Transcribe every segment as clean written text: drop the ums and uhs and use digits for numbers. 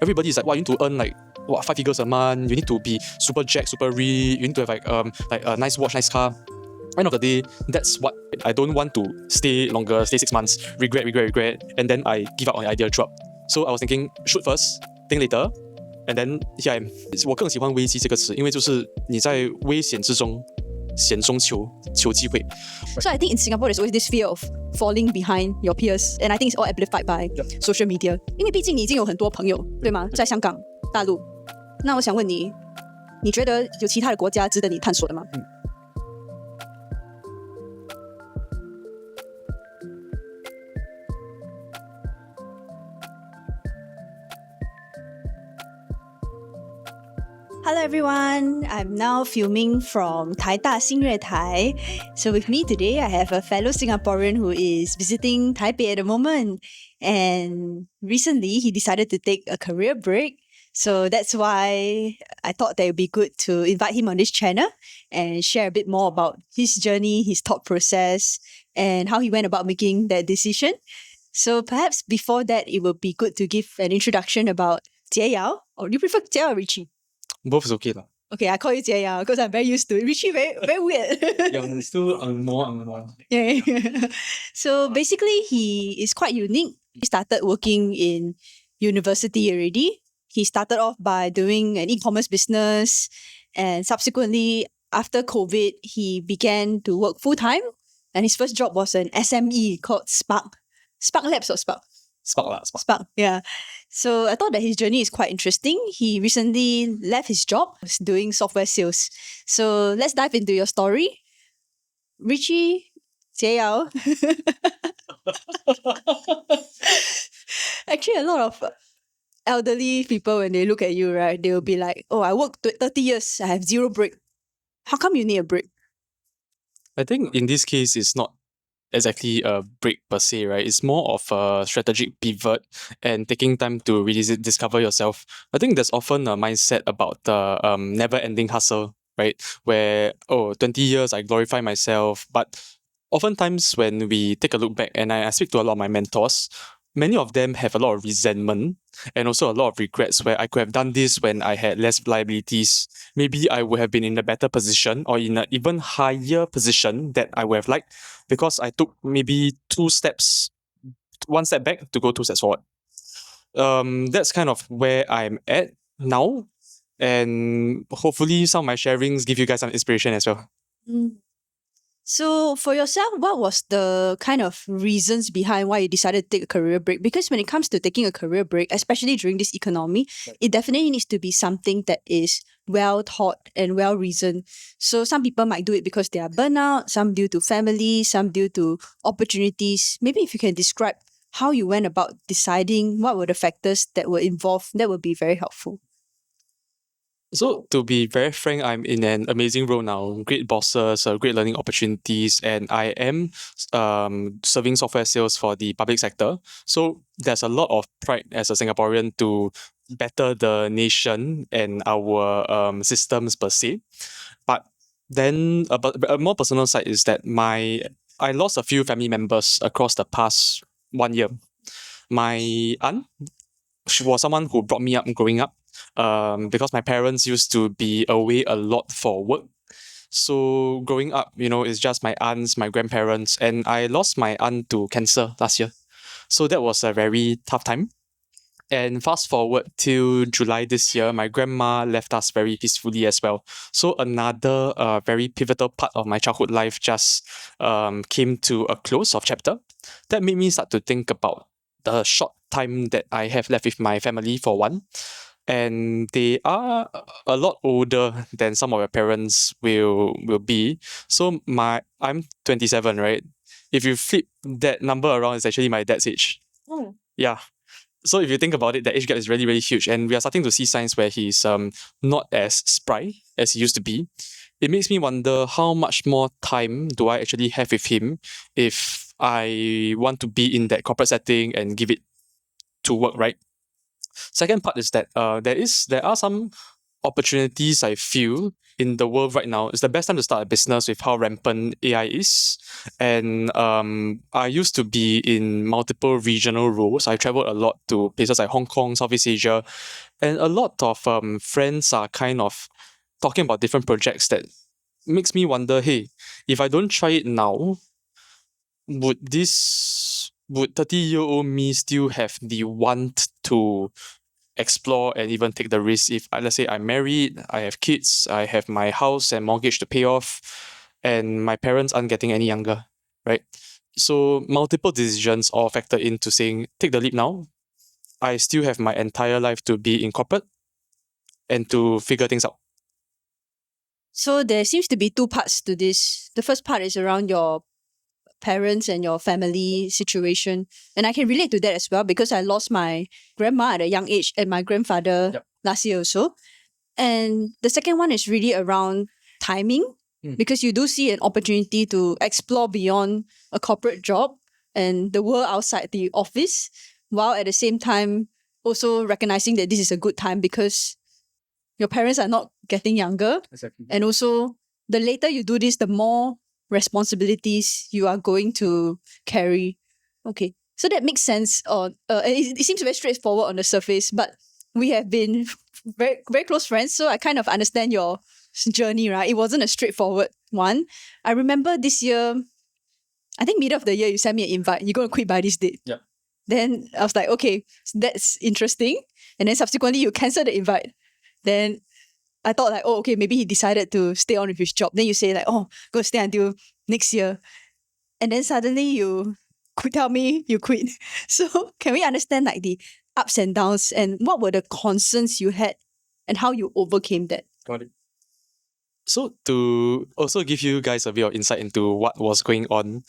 everybody is like, wow, you need to earn like 5 figures a month. You need to be super jacked, super rich. You need to have like a nice watch, nice car. End of the day, that's what I don't want to stay longer, stay 6 months, regret, and then I give up on the idea, drop. So I was thinking, shoot first, think later, and then here I am. 我更喜欢危机这个词，因为就是你在危险之中，险中求机会。So I think in Singapore there's always this fear of falling behind your peers, and I think it's all amplified by social media. 因为毕竟你已经有很多朋友，对吗？在香港、大陆。那我想问你，你觉得有其他的国家值得你探索的吗？Hello everyone, I'm now filming from Taida Xingyue Tai. So with me today, I have a fellow Singaporean who is visiting Taipei at the moment. And recently, he decided to take a career break. So that's why I thought that it would be good to invite him on this channel and share a bit more about his journey, his thought process, and how he went about making that decision. So perhaps before that, it would be good to give an introduction about Jie Yao. Or do you prefer Jie Yao or Richie? Both is okay lah. Okay, I call you Jie Yao because I'm very used to it. Richie, very weird. Yeah, still more. Yeah. So basically, he is quite unique. He started working in university already. He started off by doing an e-commerce business, and subsequently, after COVID, he began to work full-time. And his first job was an SME called Spark. Spark Labs or Spark? Spark, yeah. So I thought that his journey is quite interesting. He recently left his job doing software sales. So let's dive into your story. Richie, Jie Yao. Actually, a lot of elderly people, when they look at you, right, they will be like, oh, I worked 30 years, I have zero break. How come you need a break? I think in this case, it's not exactly a break per se, right? It's more of a strategic pivot and taking time to really discover yourself. I think there's often a mindset about the never-ending hustle, right? Where, 20 years, I glorify myself. But oftentimes when we take a look back, and I speak to a lot of my mentors, many of them have a lot of resentment and also a lot of regrets where I could have done this when I had less liabilities. Maybe I would have been in a better position or in an even higher position that I would have liked because I took maybe one step back to go 2 steps forward. That's kind of where I'm at now. And hopefully some of my sharings give you guys some inspiration as well. So for yourself, what was the kind of reasons behind why you decided to take a career break? Because when it comes to taking a career break, especially during this economy, it definitely needs to be something that is well thought and well reasoned. So some people might do it because they are burnout, some due to family, some due to opportunities. Maybe if you can describe how you went about deciding what were the factors that were involved, that would be very helpful. So to be very frank, I'm in an amazing role now. Great bosses, great learning opportunities, and I am serving software sales for the public sector. So there's a lot of pride as a Singaporean to better the nation and our systems per se. But then a more personal side is that I lost a few family members across the past 1 year. My aunt, she was someone who brought me up growing up. Because my parents used to be away a lot for work. So growing up, it's just my aunts, my grandparents, and I lost my aunt to cancer last year. So that was a very tough time. And fast forward till July this year, my grandma left us very peacefully as well. So another very pivotal part of my childhood life just came to a close of chapter. That made me start to think about the short time that I have left with my family for one. And they are a lot older than some of your parents will be. So I'm 27, right? If you flip that number around, it's actually my dad's age. Yeah. So if you think about it, the age gap is really, really huge. And we are starting to see signs where he's not as spry as he used to be. It makes me wonder how much more time do I actually have with him if I want to be in that corporate setting and give it to work, right? Second part is that there are some opportunities I feel in the world right now, it's the best time to start a business with how rampant AI is. And I used to be in multiple regional roles. I traveled a lot to places like Hong Kong, Southeast Asia, and a lot of friends are kind of talking about different projects that makes me wonder, hey, if I don't try it now, would 30-year-old me still have the want to explore and even take the risk if let's say I'm married, I have kids, I have my house and mortgage to pay off, and my parents aren't getting any younger, right? So multiple decisions all factor into saying take the leap now. I still have my entire life to be in corporate and to figure things out. So there seems to be two parts to this. The first part is around your parents and your family situation. And I can relate to that as well because I lost my grandma at a young age and my grandfather last year or so. And the second one is really around timing because you do see an opportunity to explore beyond a corporate job and the world outside the office, while at the same time also recognizing that this is a good time because your parents are not getting younger. Exactly. And also, the later you do this, the more responsibilities you are going to carry. Okay. So that makes sense. It seems very straightforward on the surface, but we have been very, very close friends. So I kind of understand your journey, right? It wasn't a straightforward one. I remember this year, I think middle of the year, you sent me an invite. You're going to quit by this date. Yeah. Then I was like, okay, that's interesting. And then subsequently, you cancelled the invite. Then I thought like, oh, okay, maybe he decided to stay on with his job. Then you say like, oh, go stay until next year. And then suddenly you could tell me you quit. So can we understand like the ups and downs and what were the concerns you had and how you overcame that? Got it. So to also give you guys a bit of insight into what was going on,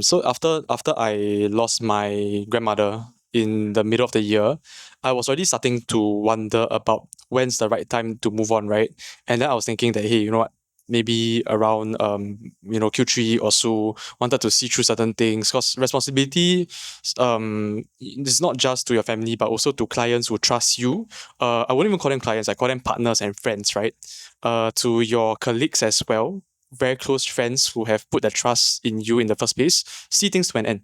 so after I lost my grandmother in the middle of the year, I was already starting to wonder about when's the right time to move on, right? And then I was thinking that, hey, you know what? Maybe around Q3 or so, wanted to see through certain things because responsibility is not just to your family but also to clients who trust you. I wouldn't even call them clients, I call them partners and friends, right? To your colleagues as well, very close friends who have put their trust in you in the first place, see things to an end.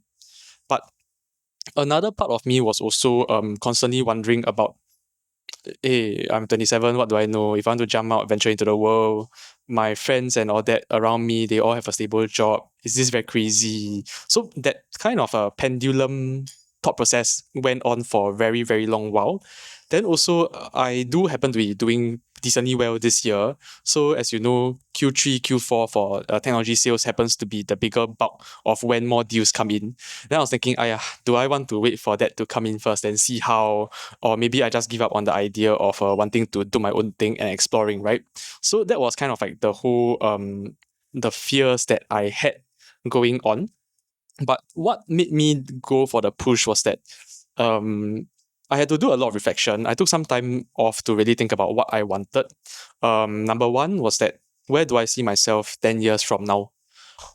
But another part of me was also constantly wondering about, hey, I'm 27, what do I know? If I want to jump out, venture into the world, my friends and all that around me, they all have a stable job. Is this very crazy? So that kind of a pendulum thought process went on for a very, very long while. Then also, I do happen to be doing decently well this year. So as you know, Q3, Q4 for technology sales happens to be the bigger bulk of when more deals come in. Then I was thinking, do I want to wait for that to come in first and see how, or maybe I just give up on the idea of wanting to do my own thing and exploring, right? So that was kind of like the whole the fears that I had going on. But what made me go for the push was that I had to do a lot of reflection. I took some time off to really think about what I wanted. Number one was that where do I see myself 10 years from now?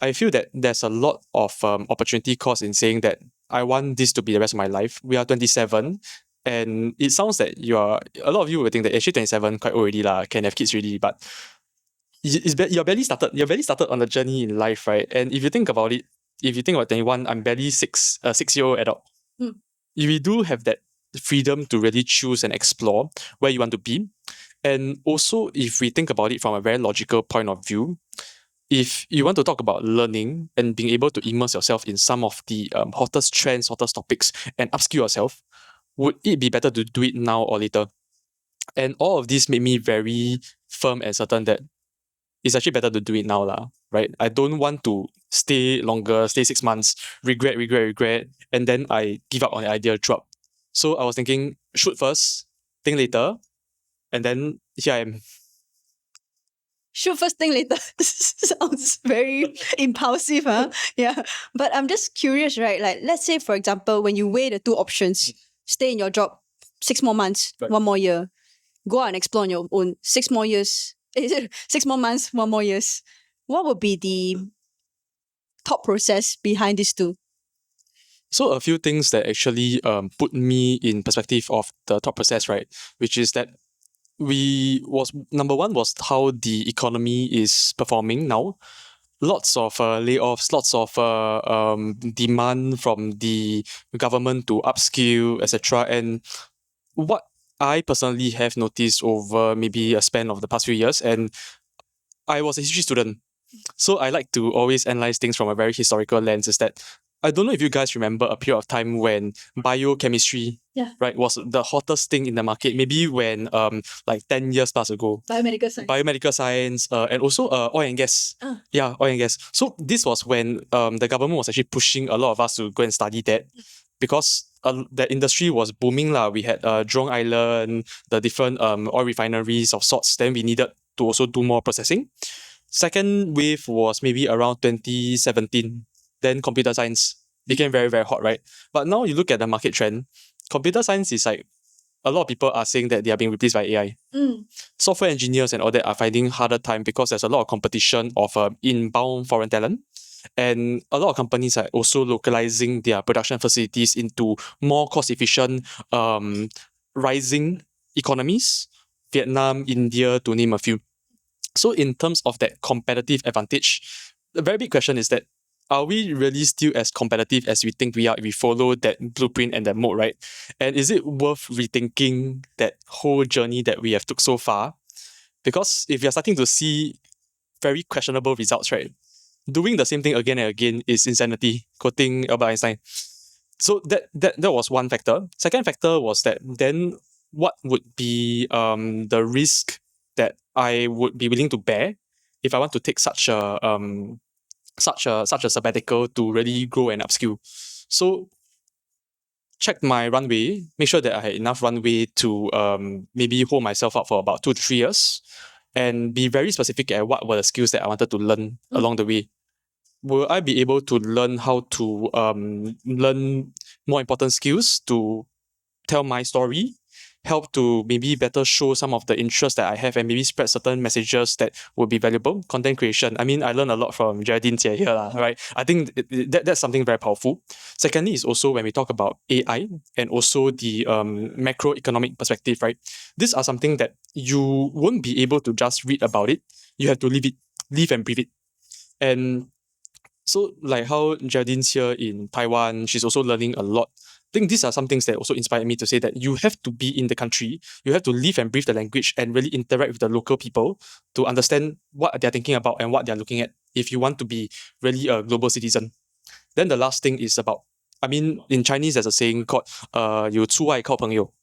I feel that there's a lot of opportunity cost in saying that I want this to be the rest of my life. We are 27, and it sounds that a lot of you would think that actually 27 quite old already lah, can have kids already, but you're barely started on the journey in life, right? And if you think about it, if you think about 21, I'm barely 6-year-old adult. We do have that freedom to really choose and explore where you want to be. And also, if we think about it from a very logical point of view, if you want to talk about learning and being able to immerse yourself in some of the hottest trends, hottest topics, and upskill yourself, would it be better to do it now or later? And all of this made me very firm and certain that it's actually better to do it now, lah, right? I don't want to stay longer, stay 6 months, regret, and then I give up on the idea, drop. So I was thinking, shoot first, think later, and then here I am. Shoot first, think later. Sounds very impulsive, huh? Yeah. But I'm just curious, right? Like, let's say, for example, when you weigh the two options, stay in your job 6 more months, Right. 1 more year, go out and explore on your own, 6 more years, 6 more months, 1 more years. What would be the thought process behind these two? So a few things that actually put me in perspective of the thought process, right? Which is that number one was how the economy is performing now. Lots of layoffs, lots of demand from the government to upskill, etc. And what I personally have noticed over maybe a span of the past few years, and I was a history student, so I like to always analyze things from a very historical lens, is that I don't know if you guys remember a period of time when biochemistry, right, was the hottest thing in the market. Maybe when like 10 years plus ago. Biomedical science, and also oil and gas. Yeah, oil and gas. So this was when the government was actually pushing a lot of us to go and study that, because the industry was booming lah. We had Jurong Island, the different oil refineries of sorts. Then we needed to also do more processing. Second wave was maybe around 2017. Then computer science became very, very hot, right? But now you look at the market trend, computer science is like, a lot of people are saying that they are being replaced by AI. Software engineers and all that are finding harder time because there's a lot of competition of inbound foreign talent. And a lot of companies are also localizing their production facilities into more cost-efficient, rising economies, Vietnam, India, to name a few. So in terms of that competitive advantage, the very big question is that, are we really still as competitive as we think we are if we follow that blueprint and that mode, right? And is it worth rethinking that whole journey that we have took so far? Because if you're starting to see very questionable results, right, doing the same thing again and again is insanity, quoting Albert Einstein. So that was one factor. Second factor was that then what would be the risk that I would be willing to bear if I want to take such a sabbatical to really grow and upskill. So check my runway, make sure that I had enough runway to maybe hold myself up for about 2 to 3 years, and be very specific at what were the skills that I wanted to learn along the way. Will I be able to learn how to learn more important skills to tell my story, help to maybe better show some of the interests that I have, and maybe spread certain messages that would be valuable? Content creation. I mean, I learned a lot from Geraldine Jie here, right? I think that's something very powerful. Secondly, is also when we talk about AI and also the macroeconomic perspective, right? These are something that you won't be able to just read about it. You have to live it, live and breathe it. And so, like how Geraldine's here in Taiwan, she's also learning a lot. I think these are some things that also inspired me to say that you have to be in the country, you have to live and breathe the language and really interact with the local people to understand what they're thinking about and what they're looking at if you want to be really a global citizen. Then the last thing is about, I mean, in Chinese there's a saying called 有出外靠朋友.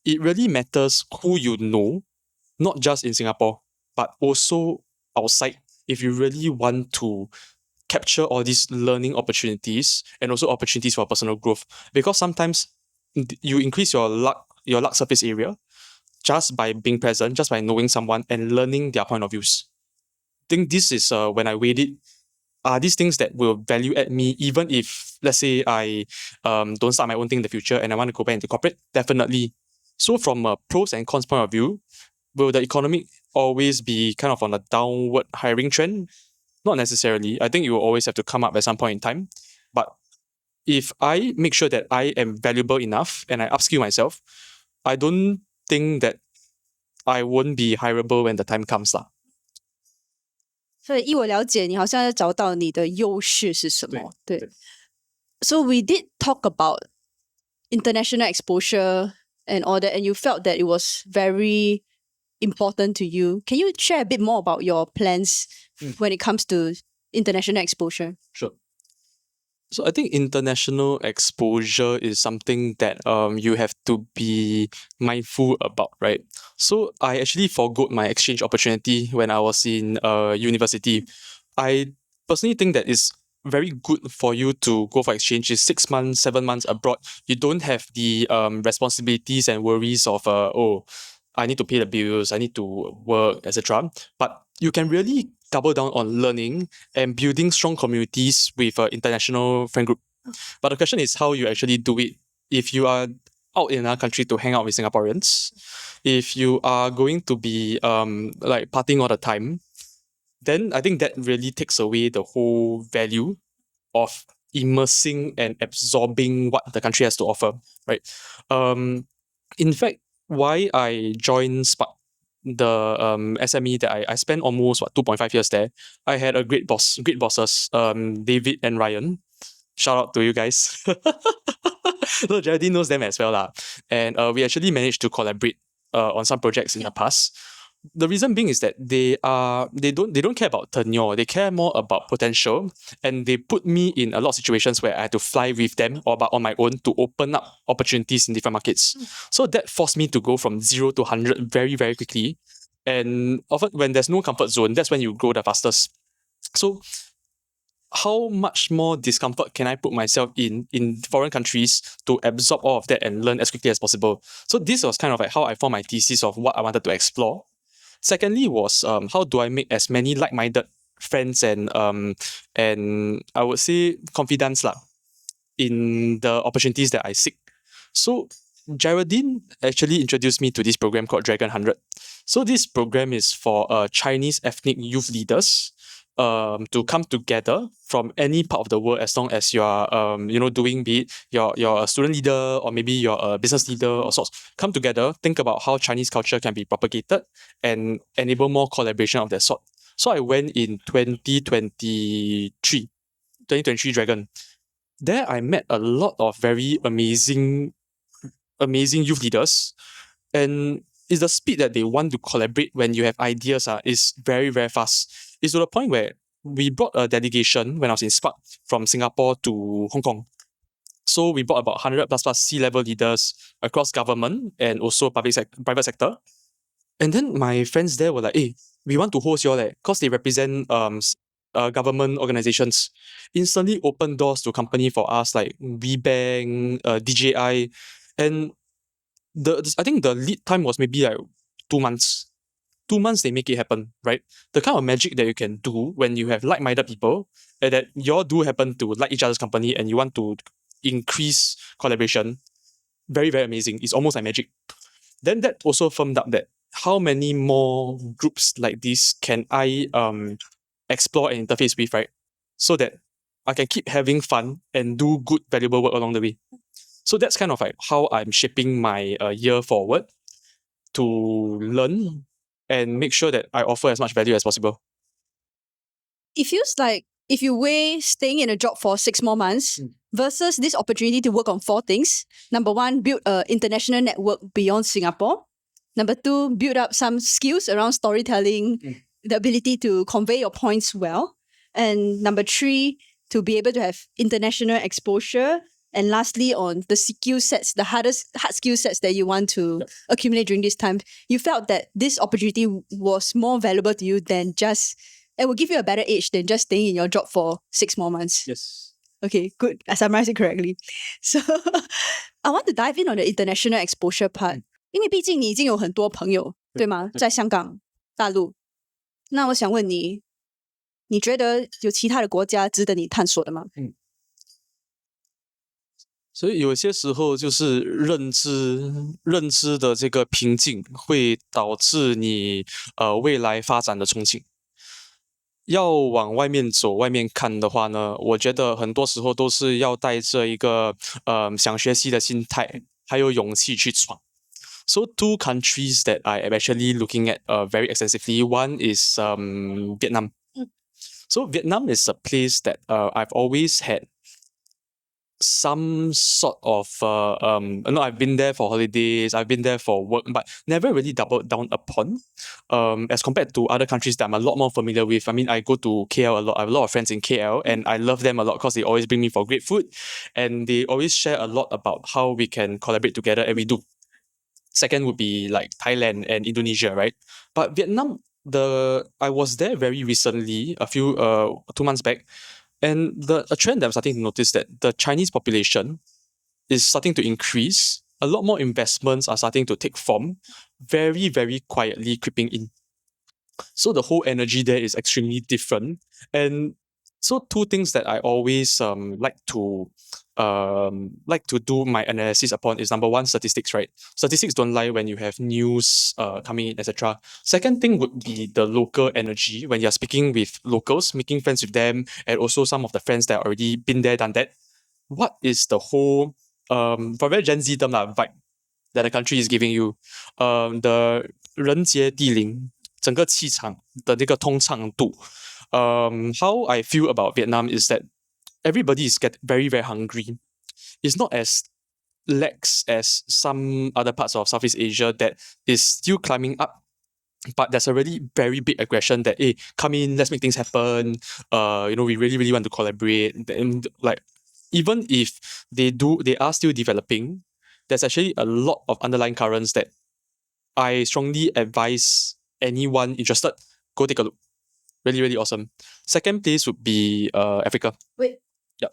It really matters who you know, not just in Singapore, but also outside, if you really want to capture all these learning opportunities and also opportunities for personal growth. Because sometimes you increase your luck surface area just by being present, just by knowing someone and learning their point of views. I think this is when I weighed it. Are these things that will value add me, even if, let's say, I don't start my own thing in the future and I want to go back into corporate? Definitely. So from a pros and cons point of view, will the economy always be kind of on a downward hiring trend? Not necessarily. I think you will always have to come up at some point in time. But if I make sure that I am valuable enough and I upskill myself, I don't think that I won't be hireable when the time comes lah. 所以依我了解，你好像要找到你的优势是什么。对。So we did talk about international exposure and all that, and you felt that it was very important to you. Can you share a bit more about your plans when it comes to international exposure? Sure. So I think international exposure is something that you have to be mindful about, right? So I actually forgot my exchange opportunity when I was in university. I personally think that it's very good for you to go for exchange. It's 6 months, 7 months abroad. You don't have the responsibilities and worries of I need to pay the bills, I need to work, etc. But you can really double down on learning and building strong communities with an international friend group. But the question is how you actually do it. If you are out in another country to hang out with Singaporeans, if you are going to be like partying all the time, then I think that really takes away the whole value of immersing and absorbing what the country has to offer, right? In fact, why I joined Spark, the SME that I spent almost 2.5 years there. I had a great bosses, David and Ryan. Shout out to you guys. So Geraldine knows them as well lah. And we actually managed to collaborate on some projects in the past. The reason being is that they don't care about tenure. They care more about potential, and they put me in a lot of situations where I had to fly with them or on my own to open up opportunities in different markets. So that forced me to go from 0 to 100 very, very quickly. And often when there's no comfort zone, that's when you grow the fastest. So how much more discomfort can I put myself in foreign countries to absorb all of that and learn as quickly as possible? So this was kind of like how I formed my thesis of what I wanted to explore. Secondly was how do I make as many like-minded friends and I would say confidants lah in the opportunities that I seek. So Geraldine actually introduced me to this program called Dragon 100. So this program is for Chinese ethnic youth leaders to come together from any part of the world, as long as you are doing, be it you're a student leader or maybe you're a business leader or sorts, come together, think about how Chinese culture can be propagated and enable more collaboration of that sort. So I went in 2023 Dragon. There I met a lot of very amazing youth leaders, and it's the speed that they want to collaborate when you have ideas is very, very fast. It's to the point where we brought a delegation when I was in Spark from Singapore to Hong Kong. So we brought about 100 plus C-level leaders across government and also private sector. And then my friends there were like, hey, we want to host you all because they represent government organizations. Instantly open doors to company for us like WeBank, DJI. And I think the lead time was maybe like 2 months. 2 months they make it happen, right? The kind of magic that you can do when you have like-minded people and that you all do happen to like each other's company and you want to increase collaboration, very, very amazing. It's almost like magic. Then that also firmed up that how many more groups like this can I explore and interface with, right? So that I can keep having fun and do good, valuable work along the way. So that's kind of like how I'm shaping my year forward to learn and make sure that I offer as much value as possible. It feels like if you weigh staying in a job for 6 more months versus this opportunity to work on 4 things. Number 1, build an international network beyond Singapore. Number 2, build up some skills around storytelling, the ability to convey your points well. And number 3, to be able to have international exposure. And lastly, on the skill sets, the hard skill sets that you want to accumulate during this time, you felt that this opportunity was more valuable to you than just, it will give you a better edge than just staying in your job for 6 more months. Yes. Okay, good. I summarized it correctly. So I want to dive in on the international exposure part. 因为毕竟你已经有很多朋友，对吗？在香港、大陆。那我想问你，你觉得有其他的国家值得你探索的吗？所以有些时候就是认知的这个瓶颈会导致你未来发展的憧憬。要往外面走、外面看的话呢，我觉得很多时候都是要带着一个想学习的心态，还有勇气去闯。So 2 countries that I am actually looking at very extensively. One is Vietnam. So Vietnam is a place that I've always had some sort of I've been there for holidays, I've been there for work, but never really doubled down upon as compared to other countries that I'm a lot more familiar with. I mean, I go to KL a lot. I have a lot of friends in KL and I love them a lot because they always bring me for great food and they always share a lot about how we can collaborate together, and we do. Second would be like Thailand and Indonesia, right? But Vietnam, I was there very recently, a few 2 months back. And a trend that I'm starting to notice that the Chinese population is starting to increase. A lot more investments are starting to take form, very, very quietly creeping in. So the whole energy there is extremely different. And so 2 things that I always like to do my analysis upon is number 1, statistics, right? Statistics don't lie when you have news coming in, etc. Second thing would be the local energy when you're speaking with locals, making friends with them, and also some of the friends that already been there, done that. What is the whole, for very Gen Z term, vibe? that the country is giving you. The 人杰地灵，整个气场的那个通畅度。How I feel about Vietnam is that everybody is very, very hungry. It's not as lax as some other parts of Southeast Asia that is still climbing up. But there's already very big aggression that, hey, come in, let's make things happen. We really, really want to collaborate. And like, even if they are still developing, there's actually a lot of underlying currents that I strongly advise anyone interested, go take a look. Really, really awesome. Second place would be Africa. Wait. Yeah.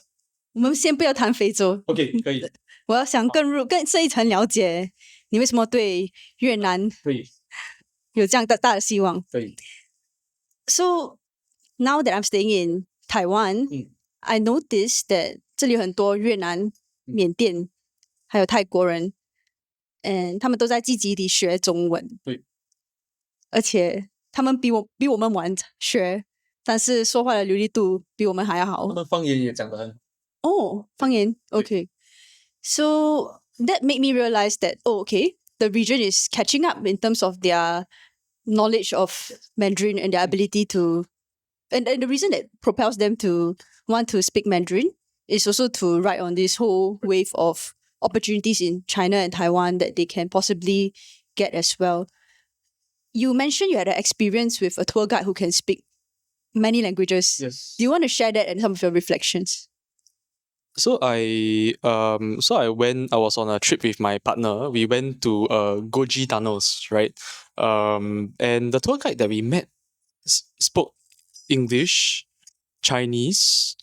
我们先不要谈非洲。OK， 可以。我要想更深一层了解，你为什么对越南有这样大的希望？可以。So now that I'm staying in Taiwan, I noticed that 这里有很多越南、缅甸还有泰国人，他们都在积极地学中文。对。而且他们比我们晚学，但是说话的流利度比我们还要好。他们方言也讲得很。哦，方言 OK. So that made me realize that, okay, the region is catching up in terms of their knowledge of Mandarin and their ability to, and the reason that propels them to want to speak Mandarin is also to ride on this whole wave of opportunities in China and Taiwan that they can possibly get as well. You mentioned you had an experience with a tour guide who can speak many languages. Yes. Do you want to share that and some of your reflections? So I was on a trip with my partner. We went to Goji tunnels, right? And the tour guide that we met spoke English, Chinese,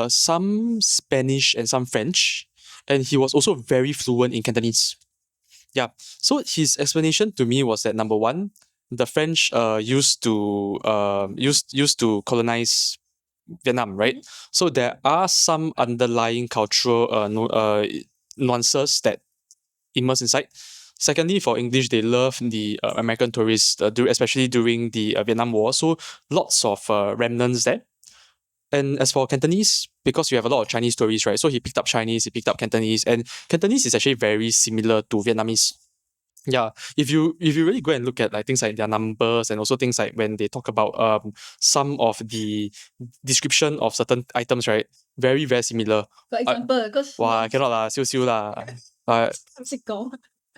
some Spanish and some French, and he was also very fluent in Cantonese. Yeah. So his explanation to me was that number one, the French used to colonize Vietnam, right? So there are some underlying cultural nuances that immerse inside. Secondly, for English, they love the American tourists, especially during the Vietnam War. So lots of remnants there. And as for Cantonese, because you have a lot of Chinese tourists, right? So he picked up Chinese, he picked up Cantonese, and Cantonese is actually very similar to Vietnamese. Yeah, if you really go and look at like things like their numbers and also things like when they talk about some of the description of certain items, right? Very, very similar. For example, because Wow, cannot lah, siu lah.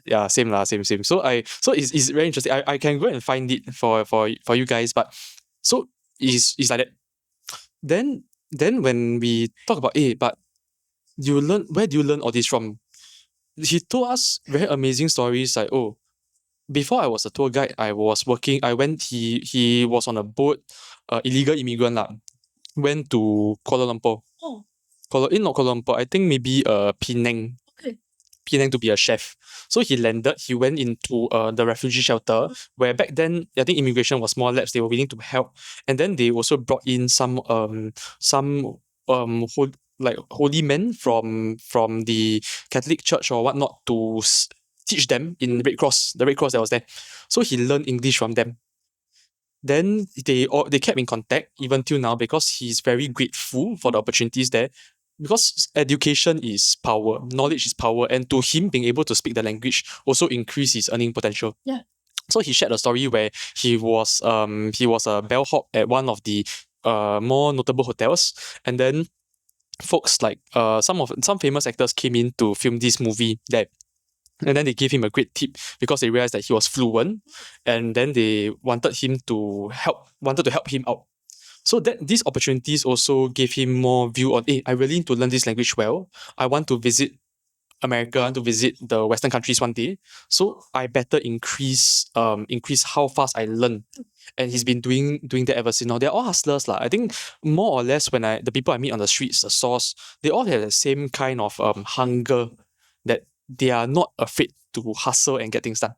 Yeah, same lah, same. So it's very interesting. I can go and find it for you guys, but so it's like that. Then when we talk about but where do you learn all this from? He told us very amazing stories like, before I was a tour guide, he was on a boat, illegal immigrant lah, went to Kuala Lumpur. Oh. Not Kuala Lumpur, I think maybe Penang. Okay. Penang to be a chef. So he went into the refugee shelter where back then I think immigration was more lax, they were willing to help. And then they also brought in some holy men from the Catholic Church or whatnot to teach them in the Red Cross that was there. So he learned English from them. Then they kept in contact even till now because he's very grateful for the opportunities there. Because education is power, knowledge is power, and to him being able to speak the language also increase his earning potential. Yeah. So he shared a story where he was a bellhop at one of the more notable hotels, and then folks like some famous actors came in to film this movie there. And then they gave him a great tip because they realized that he was fluent, and then they wanted to help him out. So that these opportunities also gave him more view on, I really need to learn this language well. I want to visit America, I want to visit the Western countries one day. So I better increase how fast I learn. And he's been doing that ever since. Now they're all hustlers lah. I think more or less when the people I meet on the streets, the stores, they all have the same kind of hunger that they are not afraid to hustle and get things done.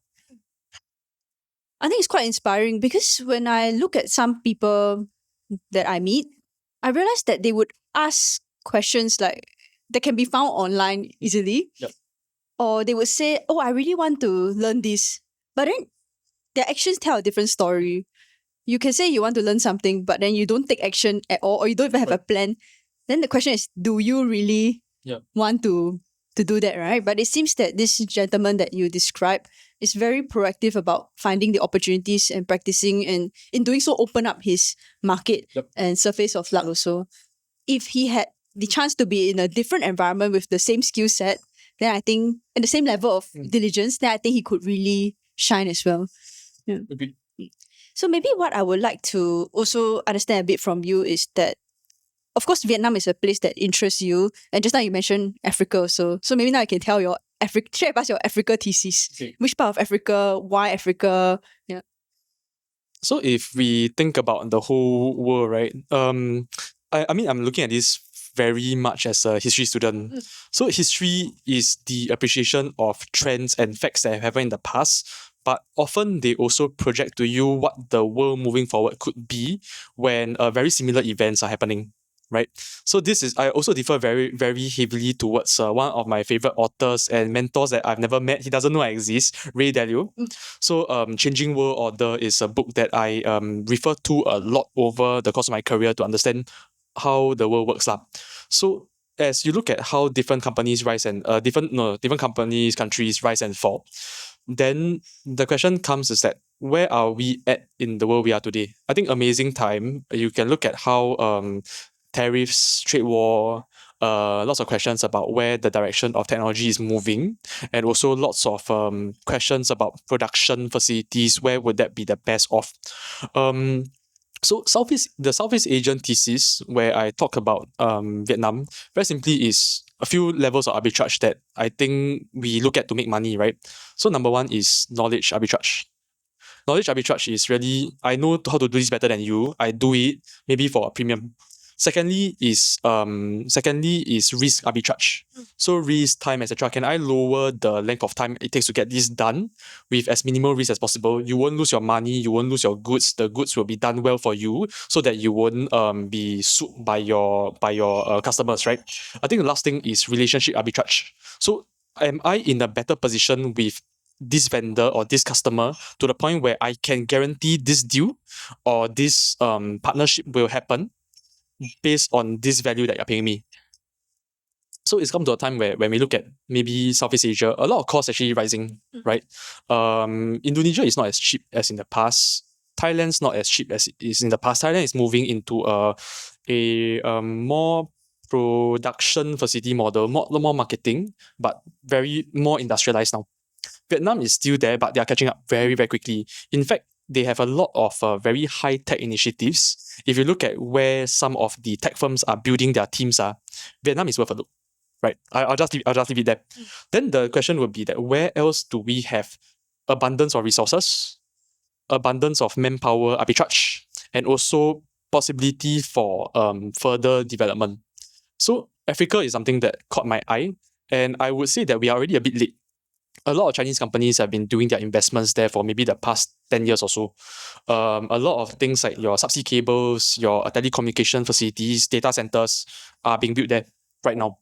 I think it's quite inspiring because when I look at some people that I meet, I realize that they would ask questions like that can be found online easily. Yep. Or they would say, I really want to learn this. But then their actions tell a different story. You can say you want to learn something, but then you don't take action at all, or you don't even have a plan. Then the question is, do you really want to to do that, right? But it seems that this gentleman that you described is very proactive about finding the opportunities and practicing, and in doing so open up his market and surface of luck also. If he had the chance to be in a different environment with the same skill set, then I think, and the same level of diligence, then I think he could really shine as well. Yeah. Agreed. So maybe what I would like to also understand a bit from you is that, of course, Vietnam is a place that interests you. And just now you mentioned Africa also. So maybe now I can tell share with us your Africa thesis. Okay. Which part of Africa? Why Africa? Yeah. So if we think about the whole world, right? I mean, I'm looking at this very much as a history student. So history is the appreciation of trends and facts that have happened in the past, but often they also project to you what the world moving forward could be when very similar events are happening. Right. So I also differ very, very heavily towards one of my favorite authors and mentors that I've never met. He doesn't know I exist, Ray Dalio. So Changing World Order is a book that I refer to a lot over the course of my career to understand how the world works. So as you look at how different companies rise and different companies, countries rise and fall, then the question comes is that where are we at in the world we are today? I think amazing time. You can look at how tariffs, trade war, lots of questions about where the direction of technology is moving, and also lots of questions about production facilities, where would that be the best of. So the Southeast Asian thesis, where I talk about Vietnam, very simply is a few levels of arbitrage that I think we look at to make money, right? So number one is knowledge arbitrage. Knowledge arbitrage is really, I know how to do this better than you. I do it maybe for a premium. Secondly is risk arbitrage. So risk, time, etc. Can I lower the length of time it takes to get this done with as minimal risk as possible? You won't lose your money, you won't lose your goods. The goods will be done well for you, so that you won't be sued by your customers, right? I think the last thing is relationship arbitrage. So am I in a better position with this vendor or this customer to the point where I can guarantee this deal or this partnership will happen based on this value that you're paying me? So it's come to a time where when we look at maybe Southeast Asia, a lot of costs actually rising, right? Indonesia is not as cheap as in the past. Thailand's not as cheap as it is in the past. Thailand is moving into a more production facility model, more marketing, but very more industrialized now. Vietnam is still there, but they are catching up very, very quickly. In fact, they have a lot of very high-tech initiatives. If you look at where some of the tech firms are building their teams, Vietnam is worth a look, right? I'll just leave it there. Then the question would be that where else do we have abundance of resources, abundance of manpower arbitrage, and also possibility for further development? So Africa is something that caught my eye, and I would say that we are already a bit late. A lot of Chinese companies have been doing their investments there for maybe the past 10 years or so. A lot of things like your subsea cables, your telecommunication facilities, data centers are being built there right now.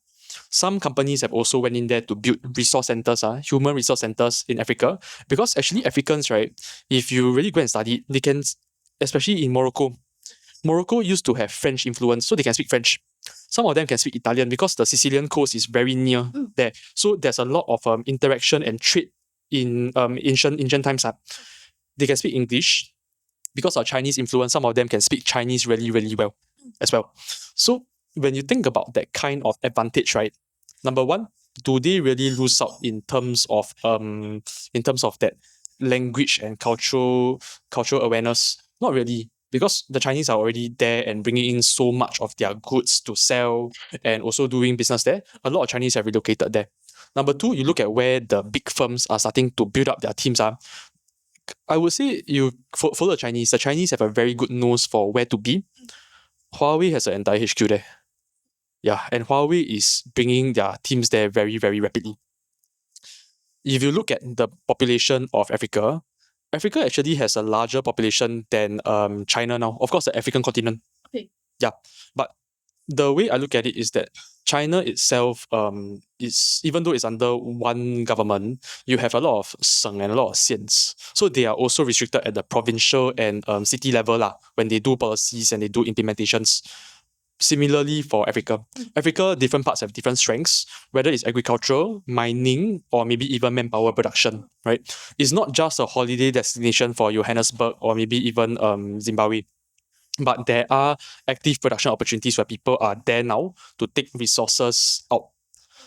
Some companies have also went in there to build resource centers, human resource centers in Africa. Because actually Africans, right, if you really go and study, they can, especially in Morocco used to have French influence, so they can speak French. Some of them can speak Italian because the Sicilian coast is very near there. So there's a lot of interaction and trade in ancient times. They can speak English because of Chinese influence. Some of them can speak Chinese really, really well as well. So when you think about that kind of advantage, right? Number one, do they really lose out in terms of that language and cultural awareness? Not really, because the Chinese are already there and bringing in so much of their goods to sell and also doing business there. A lot of Chinese have relocated there. Number two, you look at where the big firms are starting to build up their teams. I would say you follow the Chinese. The Chinese have a very good nose for where to be. Huawei has an entire HQ there. Yeah, and Huawei is bringing their teams there very, very rapidly. If you look at the population of Africa actually has a larger population than China now. Of course, the African continent. Okay. Yeah, but the way I look at it is that China itself is, even though it's under one government, you have a lot of sheng and a lot of xians. So they are also restricted at the provincial and city level when they do policies and they do implementations. similarly for Africa. Africa, different parts have different strengths, whether it's agricultural, mining, or maybe even manpower production, right? It's not just a holiday destination for Johannesburg or maybe even Zimbabwe. But there are active production opportunities where people are there now to take resources out.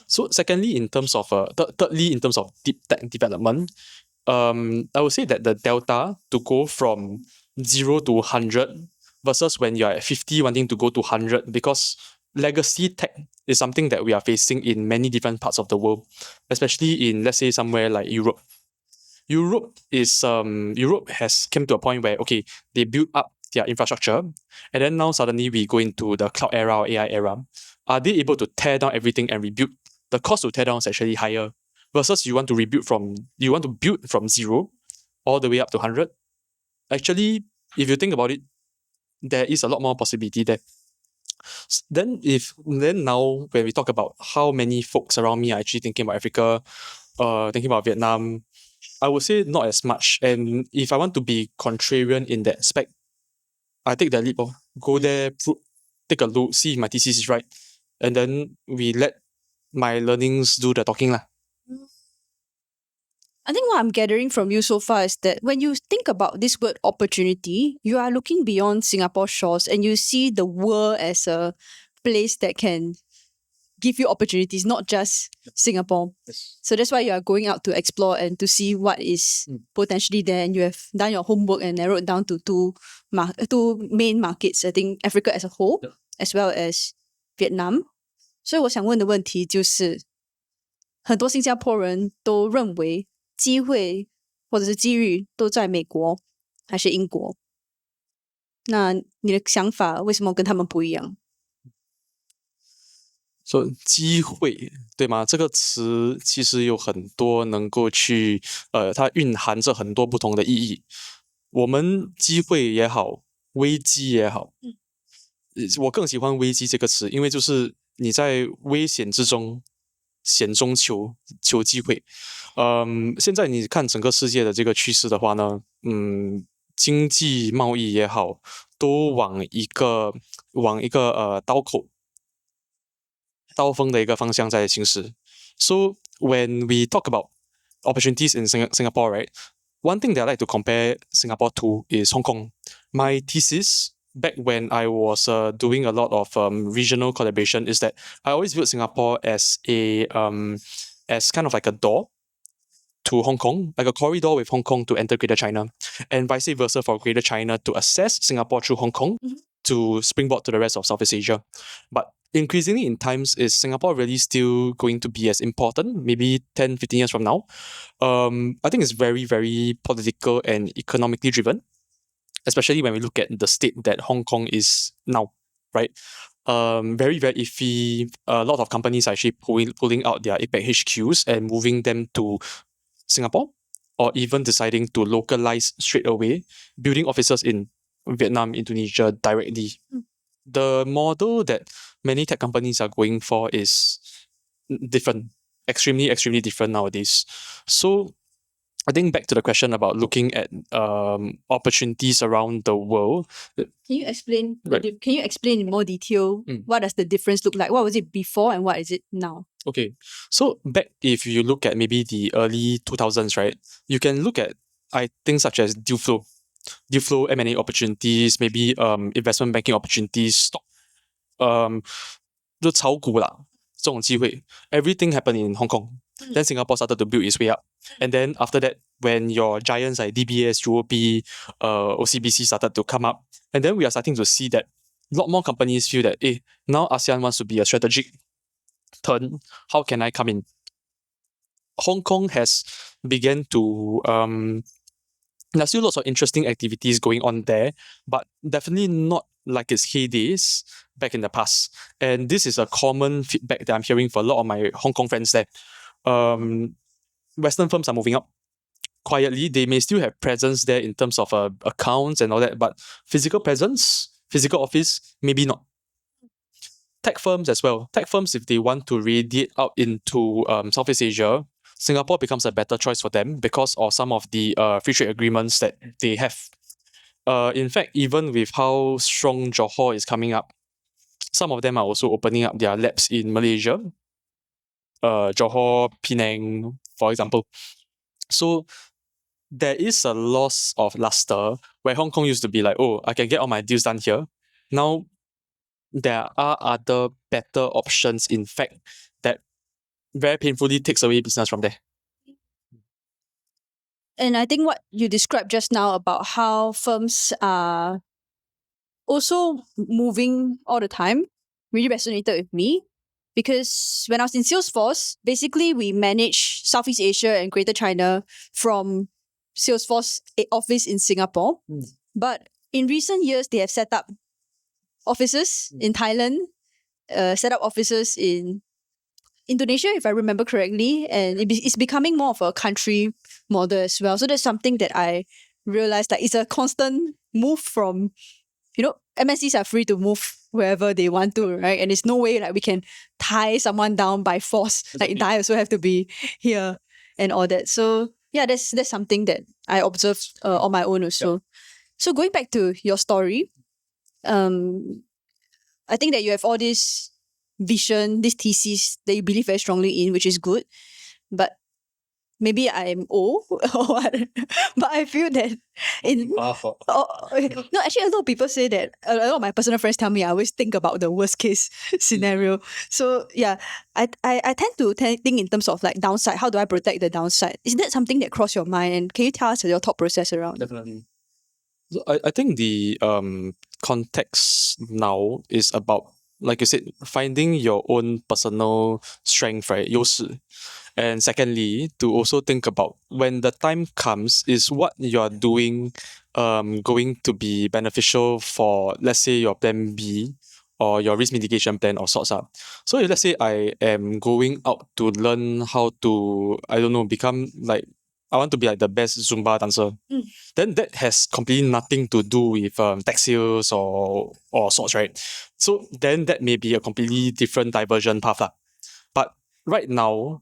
So secondly, in terms of thirdly, in terms of deep tech development, I would say that the delta to go from 0 to 100 versus when you're at 50 wanting to go to 100, because legacy tech is something that we are facing in many different parts of the world, especially in, let's say, somewhere like Europe. Europe has come to a point where, okay, they built up their infrastructure, and then now suddenly we go into the cloud era or AI era. Are they able to tear down everything and rebuild? The cost to tear down is actually higher versus you want to build from 0 all the way up to 100. Actually, if you think about it, there is a lot more possibility there. Then now when we talk about how many folks around me are actually thinking about Africa, thinking about Vietnam, I would say not as much. And if I want to be contrarian in that aspect, I take that leap. Go there, take a look, see if my thesis is right, and then we let my learnings do the talking lah. I think what I'm gathering from you so far is that when you think about this word opportunity, you are looking beyond Singapore shores and you see the world as a place that can give you opportunities, not just Singapore. Yes. So that's why you are going out to explore and to see what is potentially there, and you have done your homework and narrowed down to two main markets. I think Africa as a whole, as well as Vietnam. 所以我想问的问题就是，很多新加坡人都认为机会或者是机遇都在美国还是英国。那你的想法为什么跟他们不一样？所以机会，对吗？这个词其实有很多能够去，它蕴含着很多不同的意义。我们机会也好，危机也好，我更喜欢危机这个词，因为就是你在危险之中，险中求机会。现在你看整个世界的这个趋势的话呢，经济贸易也好，都往一个刀锋的一个方向在行驶。So when we talk about opportunities in Singapore, right? One thing that I like to compare Singapore to is Hong Kong. My thesis back when I was doing a lot of regional collaboration is that I always viewed Singapore as as kind of like a door to Hong Kong, like a corridor with Hong Kong to enter Greater China, and vice versa for Greater China to access Singapore through Hong Kong to springboard to the rest of Southeast Asia. But increasingly in times, is Singapore really still going to be as important, maybe 10, 15 years from now? I think it's very, very political and economically driven, especially when we look at the state that Hong Kong is now, right? Very, very iffy. A lot of companies are actually pulling out their APEC HQs and moving them to Singapore, or even deciding to localize straight away, building offices in Vietnam, Indonesia directly. The model that many tech companies are going for is different, extremely, extremely different nowadays. So I think back to the question about looking at opportunities around the world. Can you explain? Right. Can you explain in more detail what does the difference look like? What was it before and what is it now? Okay, so back if you look at maybe the early 2000s, right? You can look at things such as deal flow M&A opportunities, maybe investment banking opportunities, stock, 就炒股啦这种机会 everything happened in Hong Kong. Then Singapore started to build its way up. And then after that, when your giants like DBS, UOB, OCBC started to come up, and then we are starting to see that a lot more companies feel that, now ASEAN wants to be a strategic turn. How can I come in? Hong Kong has began to there's still lots of interesting activities going on there, but definitely not like its heydays back in the past. And this is a common feedback that I'm hearing for a lot of my Hong Kong friends there. Western firms are moving up quietly. They may still have presence there in terms of accounts and all that, but physical presence, physical office, maybe not. Tech firms as well. Tech firms, if they want to radiate out into Southeast Asia, Singapore becomes a better choice for them because of some of the free trade agreements that they have. In fact, even with how strong Johor is coming up, some of them are also opening up their labs in Malaysia, Johor, Penang, for example. So there is a loss of luster where Hong Kong used to be like, oh, I can get all my deals done here. Now there are other better options, in fact, that very painfully takes away business from there. And I think what you described just now about how firms are also moving all the time really resonated with me, because when I was in Salesforce, basically we manage Southeast Asia and Greater China from Salesforce office in Singapore. But in recent years, they have set up offices in Thailand, set up offices in Indonesia, if I remember correctly, and it's becoming more of a country model as well. So that's something that I realized, like, it's a constant move from, MNCs are free to move wherever they want to, right? And there's no way like we can tie someone down by force. Like, I also have to be here and all that. So yeah, that's something that I observed on my own also. Yeah. So going back to your story, I think that you have all this vision, this thesis that you believe very strongly in, which is good. But maybe I'm old or what. But I feel that no, actually a lot of people say that, a lot of my personal friends tell me I always think about the worst case scenario. So yeah, I tend to think in terms of like downside. How do I protect the downside? Is that something that crossed your mind? And can you tell us your thought process around? Definitely. So I think the context now is about, like you said, finding your own personal strength, right? 优势. And secondly, to also think about when the time comes, is what you're doing going to be beneficial for, let's say, your plan B or your risk mitigation plan or sorts out. So if let's say I am going out to learn how to, I don't know, become like, I want to be like the best Zumba dancer, then that has completely nothing to do with tech sales or sorts, right? So then that may be a completely different diversion path. But right now,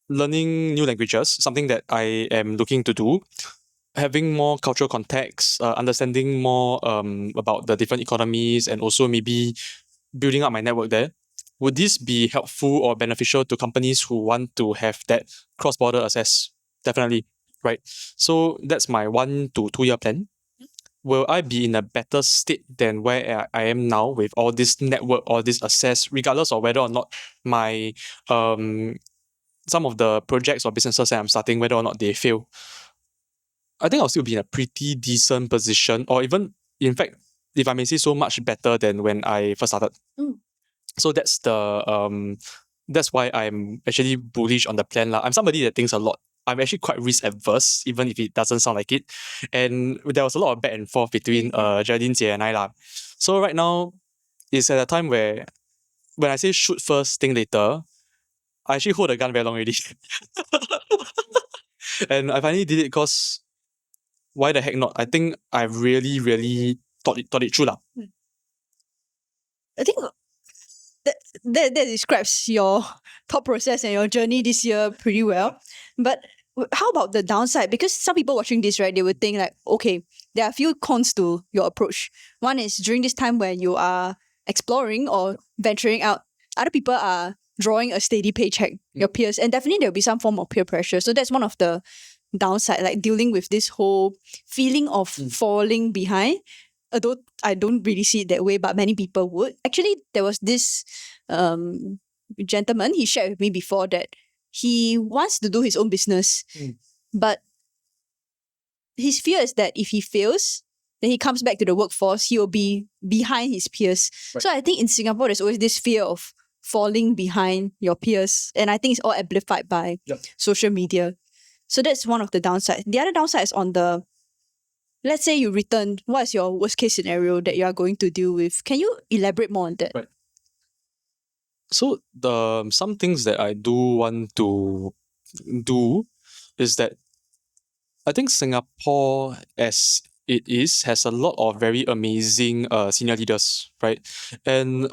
learning new languages, something that I am looking to do, having more cultural context, understanding more about the different economies, and also maybe building up my network there. Would this be helpful or beneficial to companies who want to have that cross-border access? Definitely, right? So that's my 1 to 2 year plan. Will I be in a better state than where I am now with all this network, all this access, regardless of whether or not my some of the projects or businesses that I'm starting, whether or not they fail? I think I'll still be in a pretty decent position, or even, in fact, if I may say so, much better than when I first started. So that's that's why I'm actually bullish on the plan. I'm somebody that thinks a lot. I'm actually quite risk adverse, even if it doesn't sound like it. And there was a lot of back and forth between Geraldine Jie and I. So right now, it's at a time where when I say shoot first, think later, I actually hold the gun very long already. And I finally did it because why the heck not? I think I really, really thought it through. I think that describes your thought process and your journey this year pretty well. But how about the downside? Because some people watching this, right, they would think like, okay, there are a few cons to your approach. One is during this time when you are exploring or venturing out, other people are drawing a steady paycheck, your peers, and definitely there'll be some form of peer pressure. So that's one of the downside, like dealing with this whole feeling of falling behind. Although I don't really see it that way, but many people would. Actually, there was this gentleman, he shared with me before that he wants to do his own business, but his fear is that if he fails, then he comes back to the workforce, he will be behind his peers. Right. So I think in Singapore, there's always this fear of falling behind your peers. And I think it's all amplified by social media. So that's one of the downsides. The other downside is on the, let's say you return, what is your worst case scenario that you are going to deal with? Can you elaborate more on that? Right. So some things that I do want to do is that I think Singapore as it is has a lot of very amazing senior leaders, right? And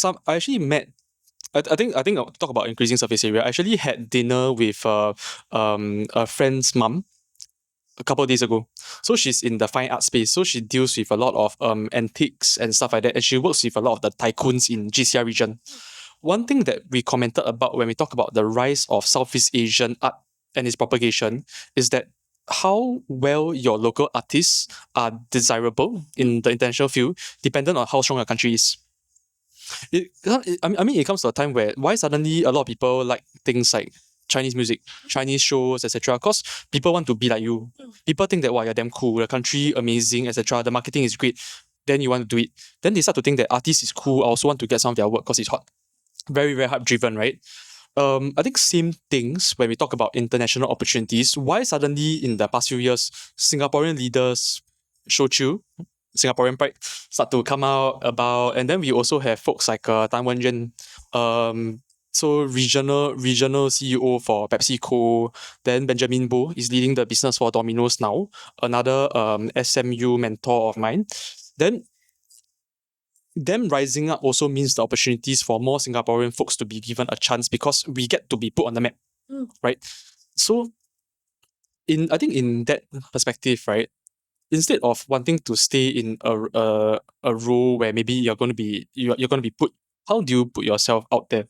I actually met. I think I'll talk about increasing surface area. I actually had dinner with a friend's mum, a couple of days ago. So she's in the fine art space. So she deals with a lot of antiques and stuff like that. And she works with a lot of the tycoons in GCR region. One thing that we commented about when we talk about the rise of Southeast Asian art and its propagation is that how well your local artists are desirable in the international field, dependent on how strong your country is. I mean, it comes to a time where why suddenly a lot of people like things like Chinese music, Chinese shows, etc. Because people want to be like you. People think that, wow, you're damn cool, your country amazing, etc. The marketing is great. Then you want to do it. Then they start to think that artist is cool. I also want to get some of their work because it's hot. Very, very hype driven, right? I think same things when we talk about international opportunities. Why suddenly in the past few years, Singaporean leaders show you Singaporean pride start to come out about, and then we also have folks like Tan Wen-yen, so regional CEO for PepsiCo. Then Benjamin Bo is leading the business for Domino's now, another SMU mentor of mine. Then them rising up also means the opportunities for more Singaporean folks to be given a chance because we get to be put on the map, right? So, I think in that perspective, right, instead of wanting to stay in a role where maybe you're going to be put, how do you put yourself out there?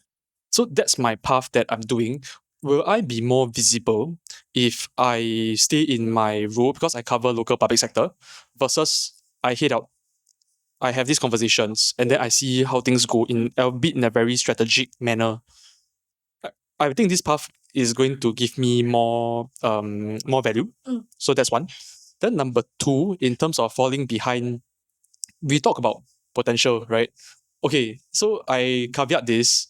So that's my path that I'm doing. Will I be more visible if I stay in my role because I cover local public sector versus I head out, I have these conversations, and then I see how things go in, albeit in a very strategic manner. I think this path is going to give me more value. So that's one. Then number two, in terms of falling behind, we talk about potential, right? Okay, so I caveat this.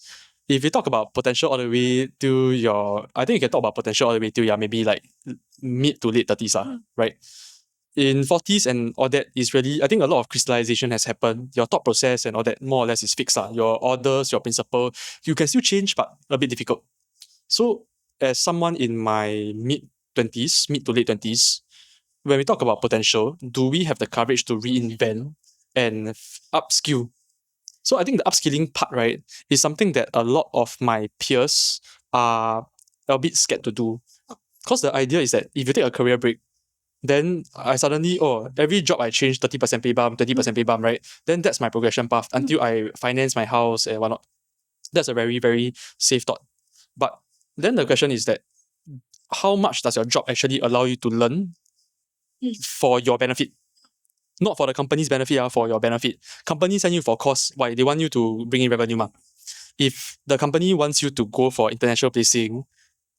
If you talk about potential all the way to I think you can talk about potential all the way to maybe like mid to late 30s, right? In 40s and all that is really, I think a lot of crystallization has happened. Your thought process and all that more or less is fixed. Your orders, your principle, you can still change, but a bit difficult. So as someone in my mid to late 20s, when we talk about potential, do we have the courage to reinvent and upskill? So I think the upskilling part, right, is something that a lot of my peers are a bit scared to do. Because the idea is that if you take a career break, then I suddenly, every job I change 30% pay bump, 20% pay bump, right? Then that's my progression path until I finance my house and whatnot. That's a very, very safe thought. But then the question is that how much does your job actually allow you to learn for your benefit? Not for the company's benefit, for your benefit. Company send you for course, why? They want you to bring in revenue. If the company wants you to go for international placing,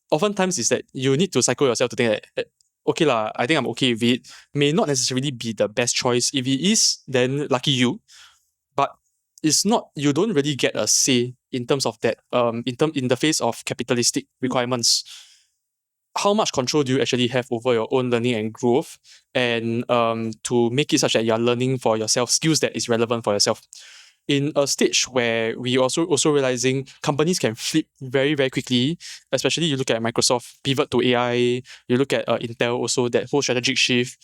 oftentimes is that you need to cycle yourself to think that, okay lah, I think I'm okay with it. May not necessarily be the best choice. If it is, then lucky you. But it's not, you don't really get a say in terms of that, in the face of capitalistic requirements. How much control do you actually have over your own learning and growth, and to make it such that you're learning for yourself skills that is relevant for yourself? In a stage where we also realizing companies can flip very, very quickly, especially you look at Microsoft pivot to AI, you look at Intel also, that whole strategic shift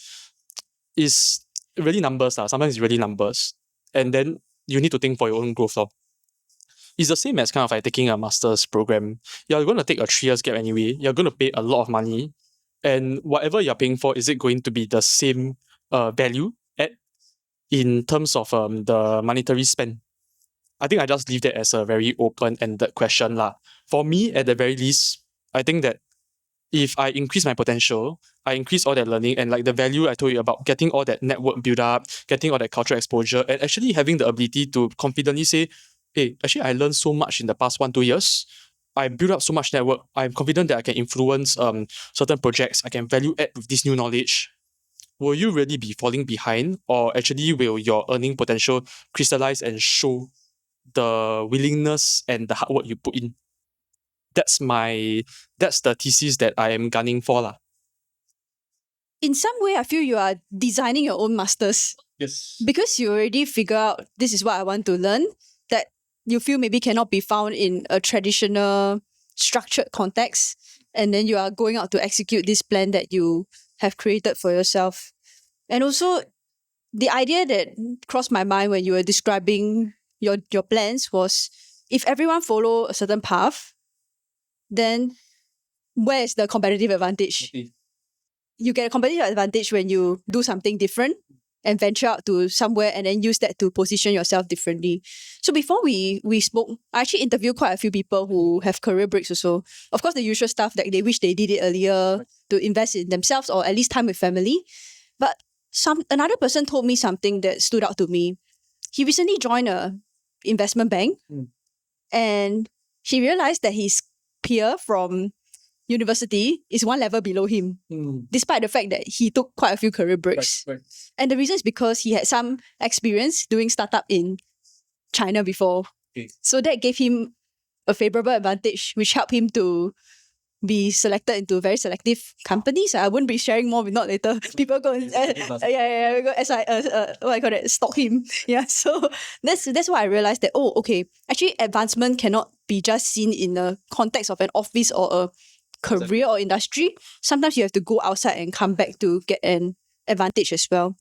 is really numbers. Sometimes it's really numbers. And then you need to think for your own growth. It's the same as kind of like taking a master's program. You're going to take a 3 years gap anyway. You're going to pay a lot of money. And whatever you're paying for, is it going to be the same value in terms of the monetary spend? I think I just leave that as a very open-ended question. For me, at the very least, I think that if I increase my potential, I increase all that learning and like the value I told you about, getting all that network build up, getting all that cultural exposure, and actually having the ability to confidently say, hey, actually I learned so much in the past 1-2 years. I built up so much network. I'm confident that I can influence certain projects. I can value add with this new knowledge. Will you really be falling behind, or actually will your earning potential crystallize and show the willingness and the hard work you put in? That's the thesis that I am gunning for. In some way, I feel you are designing your own masters. Yes. Because you already figure out this is what I want to learn, that you feel maybe cannot be found in a traditional structured context. And then you are going out to execute this plan that you have created for yourself. And also, the idea that crossed my mind when you were describing your plans was, if everyone follow a certain path, then where is the competitive advantage? Okay. you get a competitive advantage when you do something different and venture out to somewhere and then use that to position yourself differently. So before we spoke, I actually interviewed quite a few people who have career breaks also. Of course, the usual stuff, like they wish they did it earlier to invest in themselves or at least time with family. But another person told me something that stood out to me. He recently joined a investment bank and he realized that his peer from university is one level below him, despite the fact that he took quite a few career breaks. Right. And the reason is because he had some experience doing startup in China before. Okay. So that gave him a favorable advantage, which helped him to be selected into very selective companies. I wouldn't be sharing more, if not later people go and what I call it, stalk him. Yeah, so that's why I realized that actually advancement cannot be just seen in the context of an office or a career or industry. Sometimes you have to go outside and come back to get an advantage as well.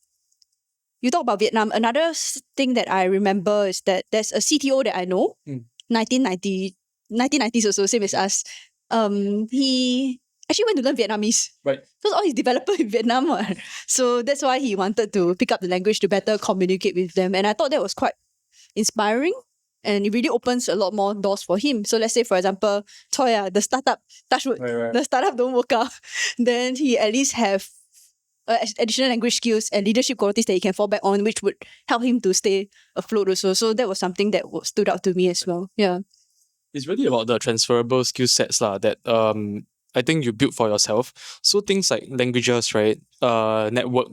You talk about Vietnam. Another thing that I remember is that there's a CTO that I know, 1990s or so, same as us. He actually went to learn Vietnamese. Right. Because all his developers in Vietnam. So that's why he wanted to pick up the language to better communicate with them. And I thought that was quite inspiring. And it really opens a lot more doors for him. So let's say, for example, Toya, the startup, the startup don't work out. Then he at least have additional language skills and leadership qualities that he can fall back on, which would help him to stay afloat also. So that was something that stood out to me as well. Yeah. It's really about the transferable skill sets that I think you build for yourself. So things like languages, right? Network,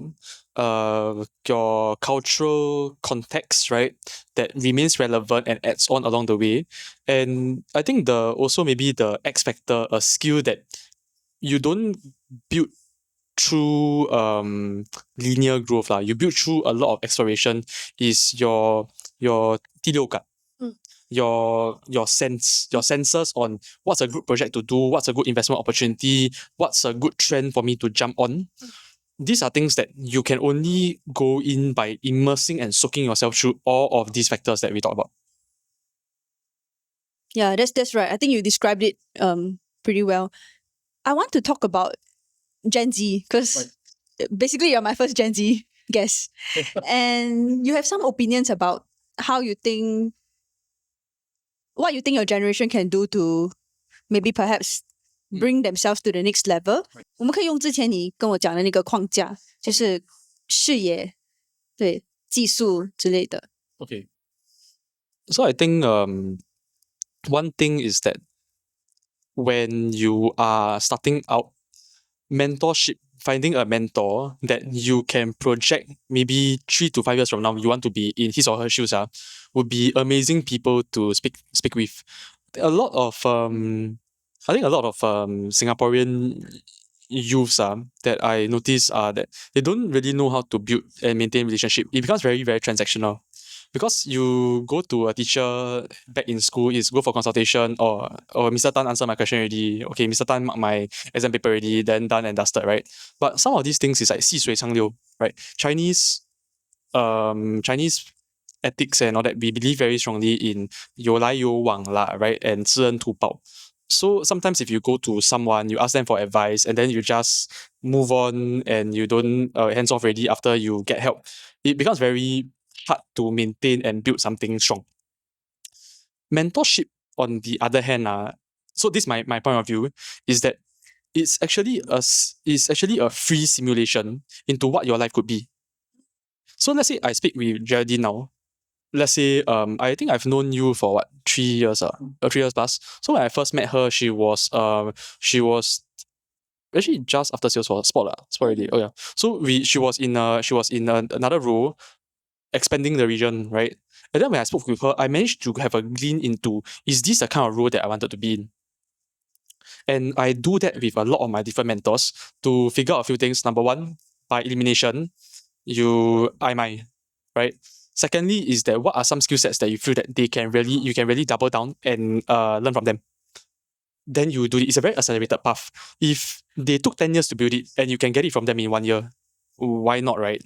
your cultural context, right? That remains relevant and adds on along the way. And I think also maybe the X factor, a skill that you don't build through linear growth. You build through a lot of exploration is your 第六感. Your senses on what's a good project to do, what's a good investment opportunity, what's a good trend for me to jump on. These are things that you can only go in by immersing and soaking yourself through all of these factors that we talk about. Yeah, that's right. I think you described it pretty well. I want to talk about Gen Z because basically you're my first Gen Z guest. And you have some opinions about what you think your generation can do to maybe perhaps bring themselves to the next level. 我们可以用之前你跟我讲的那个框架，就是视野，对，技术之类的。Okay. So I think one thing is that when you are starting out, mentorship, finding a mentor that you can project maybe 3 to 5 years from now, you want to be in his or her shoes, would be amazing people to speak with. A lot of Singaporean youths that I notice are that they don't really know how to build and maintain relationship. It becomes very, very transactional. Because you go to a teacher back in school is go for consultation or Mr. Tan answer my question already. Okay, Mr. Tan mark my exam paper already, then done and dusted, right? But some of these things is like 细水长流, right? Chinese ethics and all that, we believe very strongly in 有来有往啦, right? And 知恩图报. So sometimes if you go to someone, you ask them for advice and then you just move on and you don't hands off already after you get help, it becomes very hard to maintain and build something strong. Mentorship, on the other hand, so this is my point of view, is that it's actually a free simulation into what your life could be. So let's say I speak with Geraldine now. Let's say I think I've known you for 3 years, 3 years plus. So when I first met her, she was actually just after sales for sport already. Oh yeah. So she was in another role, expanding the region, right? And then when I spoke with her, I managed to have a glean into, is this the kind of role that I wanted to be in? And I do that with a lot of my different mentors to figure out a few things. Number one, by elimination, I might, right? Secondly, is that what are some skill sets that you feel that you can really double down and learn from them? Then you do it. It's a very accelerated path. If they took 10 years to build it and you can get it from them in 1 year, why not, right?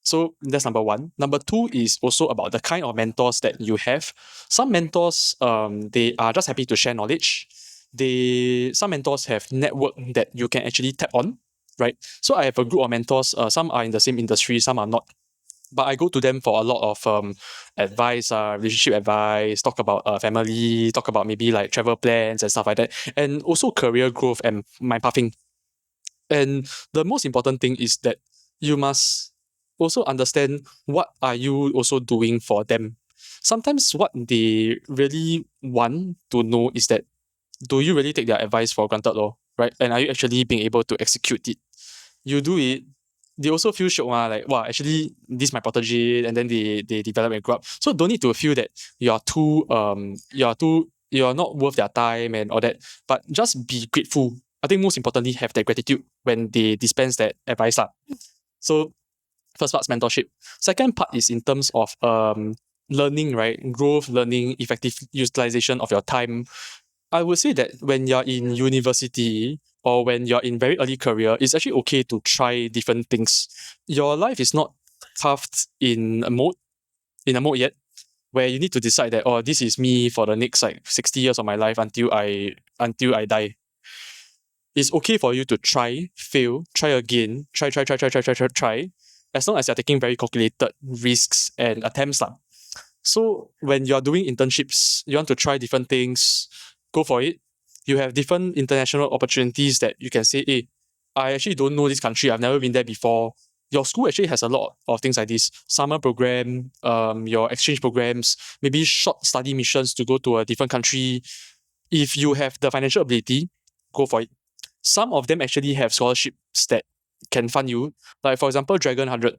So that's number one. Number two is also about the kind of mentors that you have. Some mentors, they are just happy to share knowledge. Some mentors have network that you can actually tap on. right? So I have a group of mentors. Some are in the same industry, some are not. But I go to them for a lot of advice, relationship advice, talk about family, talk about maybe like travel plans and stuff like that, and also career growth and my pathing. And the most important thing is that you must also understand what are you also doing for them. Sometimes what they really want to know is that, do you really take their advice for granted, right? And are you actually being able to execute it? You do it, they also feel shocked, like, wow, actually this is my protege, and then they develop and grow up. So don't need to feel that you're not worth their time and all that. But just be grateful. I think most importantly, have that gratitude when they dispense that advice. So first part's mentorship. Second part is in terms of learning, right? Growth, learning, effective utilization of your time. I would say that when you're in university or when you're in very early career, it's actually okay to try different things. Your life is not carved in a mode yet, where you need to decide that, oh, this is me for the next like 60 years of my life until I die. It's okay for you to try, fail, try again, try, as long as you're taking very calculated risks and attempts. So when you're doing internships, you want to try different things, go for it. You have different international opportunities that you can say, hey, I actually don't know this country. I've never been there before. Your school actually has a lot of things like this. Summer program, your exchange programs, maybe short study missions to go to a different country. If you have the financial ability, go for it. Some of them actually have scholarships that can fund you. Like for example, Dragon 100.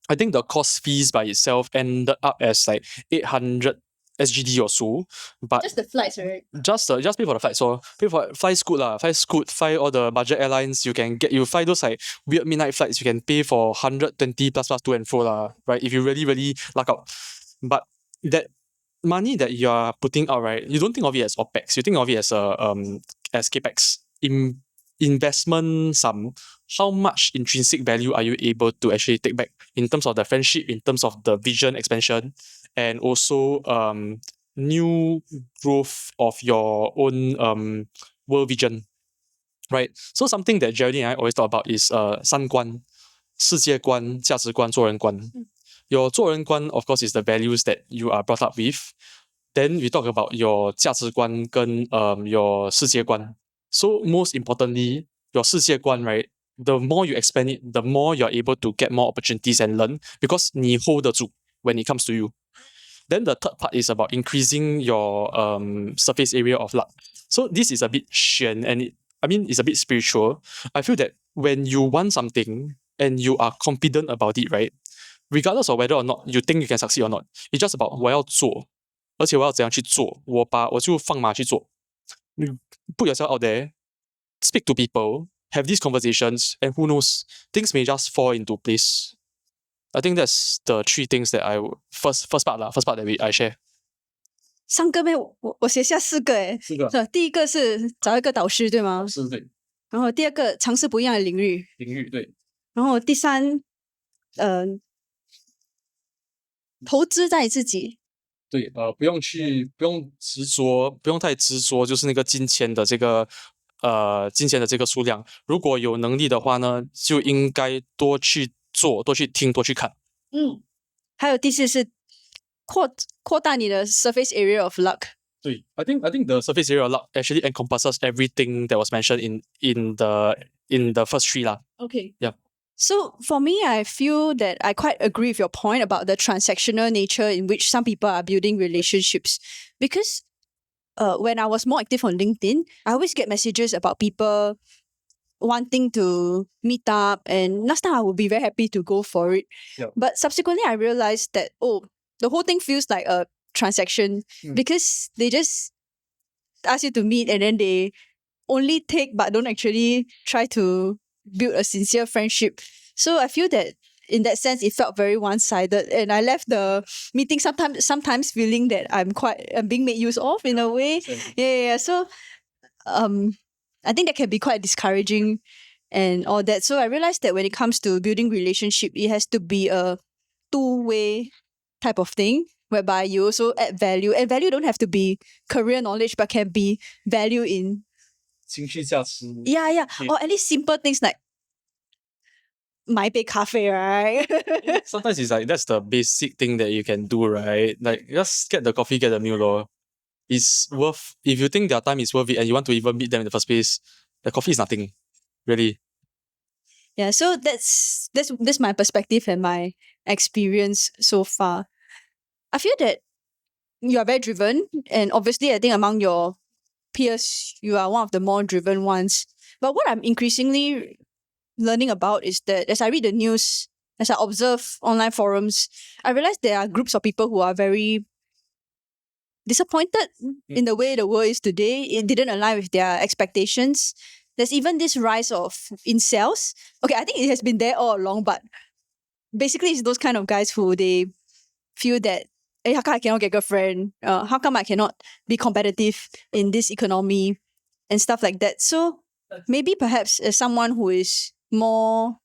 I think the course fees by itself ended up as like 800 SGD or so. But Just the flights, right? just pay for the flights. So pay for fly Scoot fly Scoot, fly all the budget airlines. You fly those like weird midnight flights. You can pay for 120 plus to and fro right? If you really luck out. But that money that you are putting out, right? You don't think of it as OPEX. You think of it as CAPEX. Investment sum. How much intrinsic value are you able to actually take back in terms of the friendship, in terms of the vision expansion, and also new growth of your own world vision, right? So something that Geraldine and I always talk about is 三观, 世界观, 价值观, 做人观. Your 做人观, of course, is the values that you are brought up with. Then we talk about your 价值观跟your 世界观. So most importantly, your 世界观, right? The more you expand it, the more you're able to get more opportunities and learn because 你 hold 得住 when it comes to you. Then the third part is about increasing your surface area of luck. So this is a bit 玄 and it's a bit spiritual. I feel that when you want something and you are confident about it, right? Regardless of whether or not you think you can succeed or not, it's just about 我要做，而且我要怎样去做，我就放马去做。You put yourself out there, speak to people, have these conversations, and who knows, things may just fall into place. I think that's the three things that first part that I share. 3个咩？我写下4个诶。4个。是吧第一个是找一个导师，对吗？是对。然后第二个尝试不一样的领域。对。然后第三，投资在自己。对，不用执着，不用太执着，就是那个金钱的这个数量。如果有能力的话呢，就应该多去做，多去听，多去看。还有第4是扩大你的 surface area of luck。对 I think the surface area of luck actually encompasses everything that was mentioned in the first 3 lah. Okay. Yeah. So for me, I feel that I quite agree with your point about the transactional nature in which some people are building relationships. Because when I was more active on LinkedIn, I always get messages about people wanting to meet up, and last time I would be very happy to go for it. Yeah. But subsequently, I realized that, the whole thing feels like a transaction because they just ask you to meet and then they only take but don't actually try to build a sincere friendship. So I feel that in that sense, it felt very one-sided, and I left the meeting sometimes feeling that I'm being made use of in a way. Yeah. So, I think that can be quite discouraging and all that. So I realized that when it comes to building relationship, it has to be a two-way type of thing, whereby you also add value, and value don't have to be career knowledge, but can be value in 情绪价值. Yeah. Or at least simple things like 买杯咖啡, right? Sometimes it's like that's the basic thing that you can do, right? Like just get the coffee, get the meal, lor. It's worth, if you think their time is worth it and you want to even meet them in the first place, the coffee is nothing, really. Yeah, so that's my perspective and my experience so far. I feel that you are very driven, and obviously I think among your peers, you are one of the more driven ones. But what I'm increasingly learning about is that as I read the news, as I observe online forums, I realize there are groups of people who are very disappointed in the way the world is today. It didn't align with their expectations. There's even this rise of incels. Okay, I think it has been there all along, but basically it's those kind of guys who they feel that, hey, how come I cannot get a girlfriend? How come I cannot be competitive in this economy and stuff like that? So maybe perhaps as someone who is more,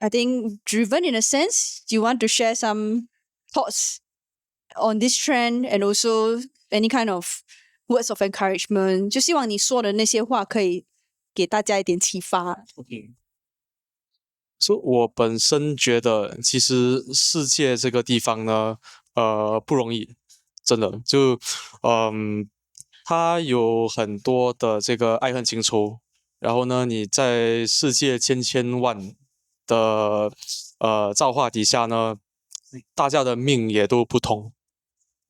I think, driven in a sense, do you want to share some thoughts on this trend and also any kind of words of encouragement? 就希望你说的那些话可以给大家一点启发。Okay. So 我本身觉得，其实世界这个地方呢，不容易，真的就，它有很多的这个爱恨情仇，然后呢，你在世界千千万的造化底下呢，大家的命也都不同。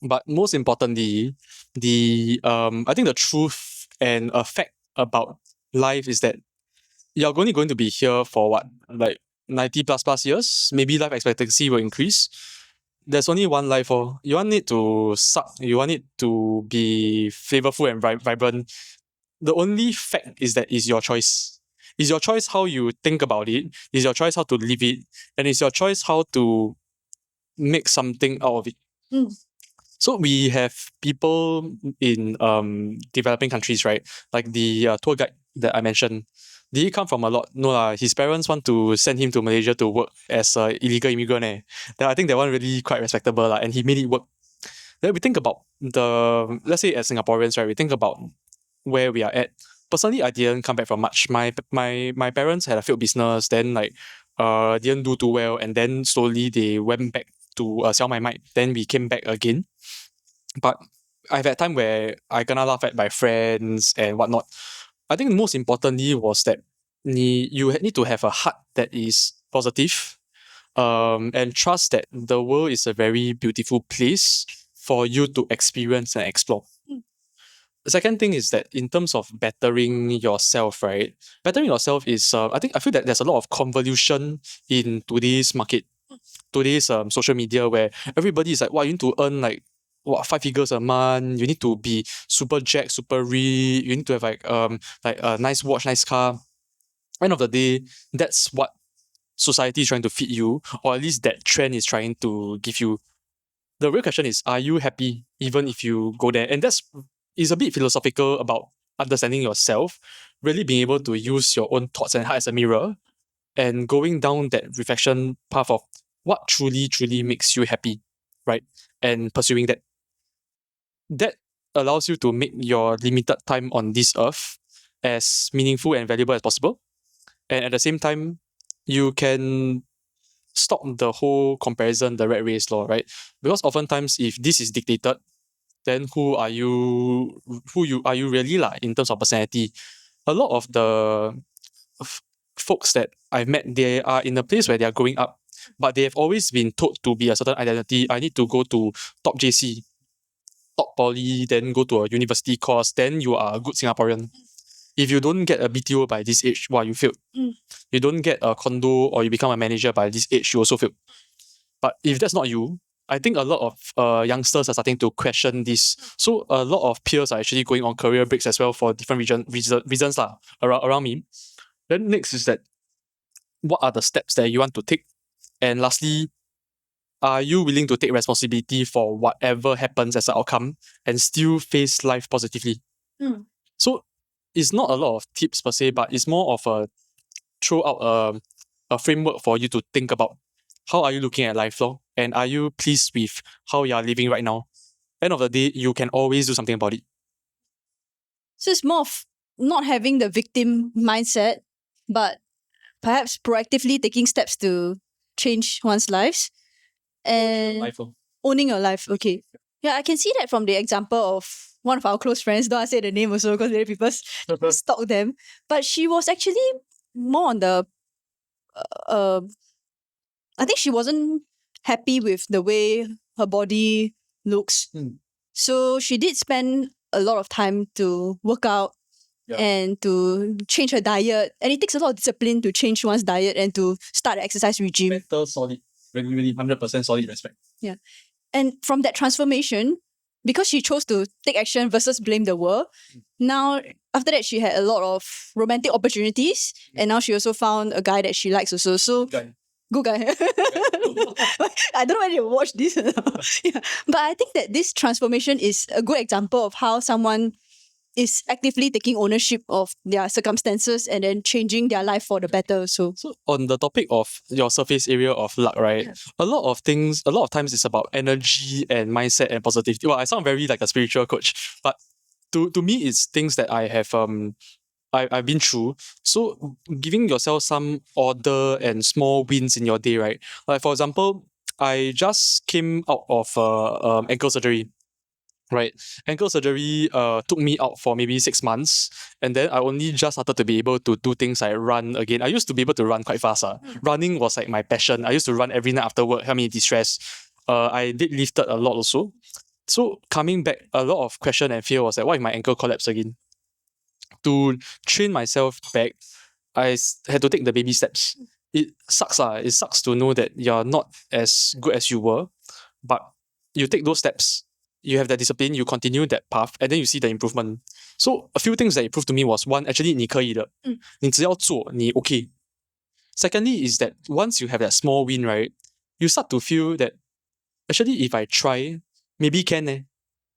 But most importantly, I think the truth and a fact about life is that you're only going to be here for what, like 90 plus years? Maybe life expectancy will increase. There's only one life, or you want it to suck, you want it to be flavorful and vibrant. The only fact is that it's your choice. It's your choice how you think about it. It's your choice how to live it. And it's your choice how to make something out of it. So we have people in developing countries, right? Like the tour guide that I mentioned. Did he come from a lot? No lah. His parents want to send him to Malaysia to work as an illegal immigrant. Then I think that one really quite respectable lah, and he made it work. Then we think about let's say as Singaporeans, right? We think about where we are at. Personally, I didn't come back from much. My parents had a failed business, then like didn't do too well, and then slowly they went back to sell my mic. Then we came back again. But I've had time where I gonna laugh at my friends and whatnot. I think most importantly was that you need to have a heart that is positive, and trust that the world is a very beautiful place for you to experience and explore. The second thing is that in terms of bettering yourself, right? Bettering yourself is, I feel that there's a lot of convolution in today's market, today's social media, where everybody is like, wow, you need to earn like 5 figures a month. You need to be super jacked, super rich. You need to have like a nice watch, nice car. End of the day, that's what society is trying to feed you, or at least that trend is trying to give you. The real question is, are you happy even if you go there? And is a bit philosophical about understanding yourself, really being able to use your own thoughts and heart as a mirror, and going down that reflection path of what truly, truly makes you happy, right? And pursuing that. That allows you to make your limited time on this earth as meaningful and valuable as possible. And at the same time, you can stop the whole comparison, the rat race law, right? Because oftentimes if this is dictated, then who are you really in terms of personality? A lot of the folks that I've met, they are in a place where they are growing up, but they have always been told to be a certain identity. I need to go to top JC, top poly, then go to a university course, then you are a good Singaporean. If you don't get a BTO by this age, wow, you failed. You don't get a condo or you become a manager by this age, you also failed. But if that's not you, I think a lot of youngsters are starting to question this. So a lot of peers are actually going on career breaks as well for different reasons around me. Then next is that, what are the steps that you want to take? And lastly, are you willing to take responsibility for whatever happens as an outcome and still face life positively? So it's not a lot of tips per se, but it's more of throw out a framework for you to think about. How are you looking at life, lor? And are you pleased with how you are living right now? End of the day, you can always do something about it. So it's more of not having the victim mindset, but perhaps proactively taking steps to change one's lives and owning your life. Okay. Yeah, I can see that from the example of one of our close friends. Don't I say the name also because people stalk them. But she was actually more on the I think she wasn't happy with the way her body looks. So she did spend a lot of time to work out and to change her diet. And it takes a lot of discipline to change one's diet and to start an exercise regime. Mental solid. Really, really 100% solid respect. Yeah. And from that transformation, because she chose to take action versus blame the world, now after that she had a lot of romantic opportunities, and now she also found a guy that she likes also. So good guy. I don't know whether you watch this. Yeah. But I think that this transformation is a good example of how someone is actively taking ownership of their circumstances and then changing their life for the better. So on the topic of your surface area of luck, right? A lot of times it's about energy and mindset and positivity. Well, I sound very like a spiritual coach, but to me it's things that I have I've been through. So giving yourself some order and small wins in your day, right? Like for example, I just came out of ankle surgery. Right. Ankle surgery took me out for maybe 6 months. And then I only just started to be able to do things like run again. I used to be able to run quite fast. Running was like my passion. I used to run every night after work, help me de-stress. I did lifted a lot also. So coming back, a lot of question and fear was like, what if my ankle collapse again? To train myself back, I had to take the baby steps. It sucks. It sucks to know that you're not as good as you were. But you take those steps. You have that discipline, you continue that path, and then you see the improvement. So a few things that it proved to me was one, actually 你可以的，你只要做，你 okay. Secondly is that once you have that small win, right, you start to feel that actually if I try, maybe can.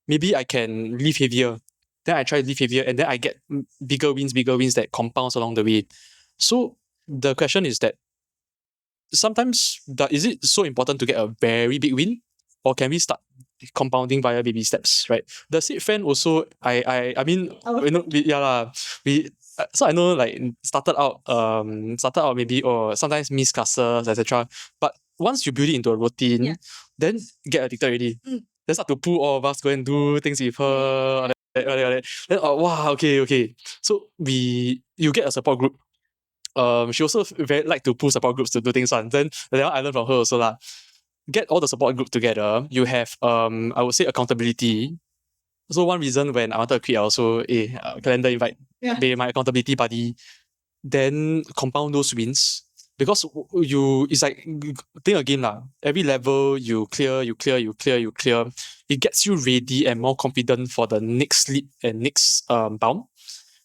Maybe I can lift heavier. Then I try to lift heavier, and then I get bigger wins that compounds along the way. So the question is that sometimes is it so important to get a very big win, or can we start compounding via baby steps, right? The said friend also, I mean, so I know like started out maybe or sometimes miss classes, etc. But once you build it into a routine, then get addicted already. Then start to pull all of us go and do things with her. All that. Then wow, okay. So you get a support group. She also very like to pull support groups to do things on. Then I learned from her also lah. Get all the support group together. You have I would say accountability. So one reason when I wanted to quit, I also calendar invite be my accountability buddy. Then compound those wins. Because it's like think again lah. Every level you clear. It gets you ready and more confident for the next leap and next bound.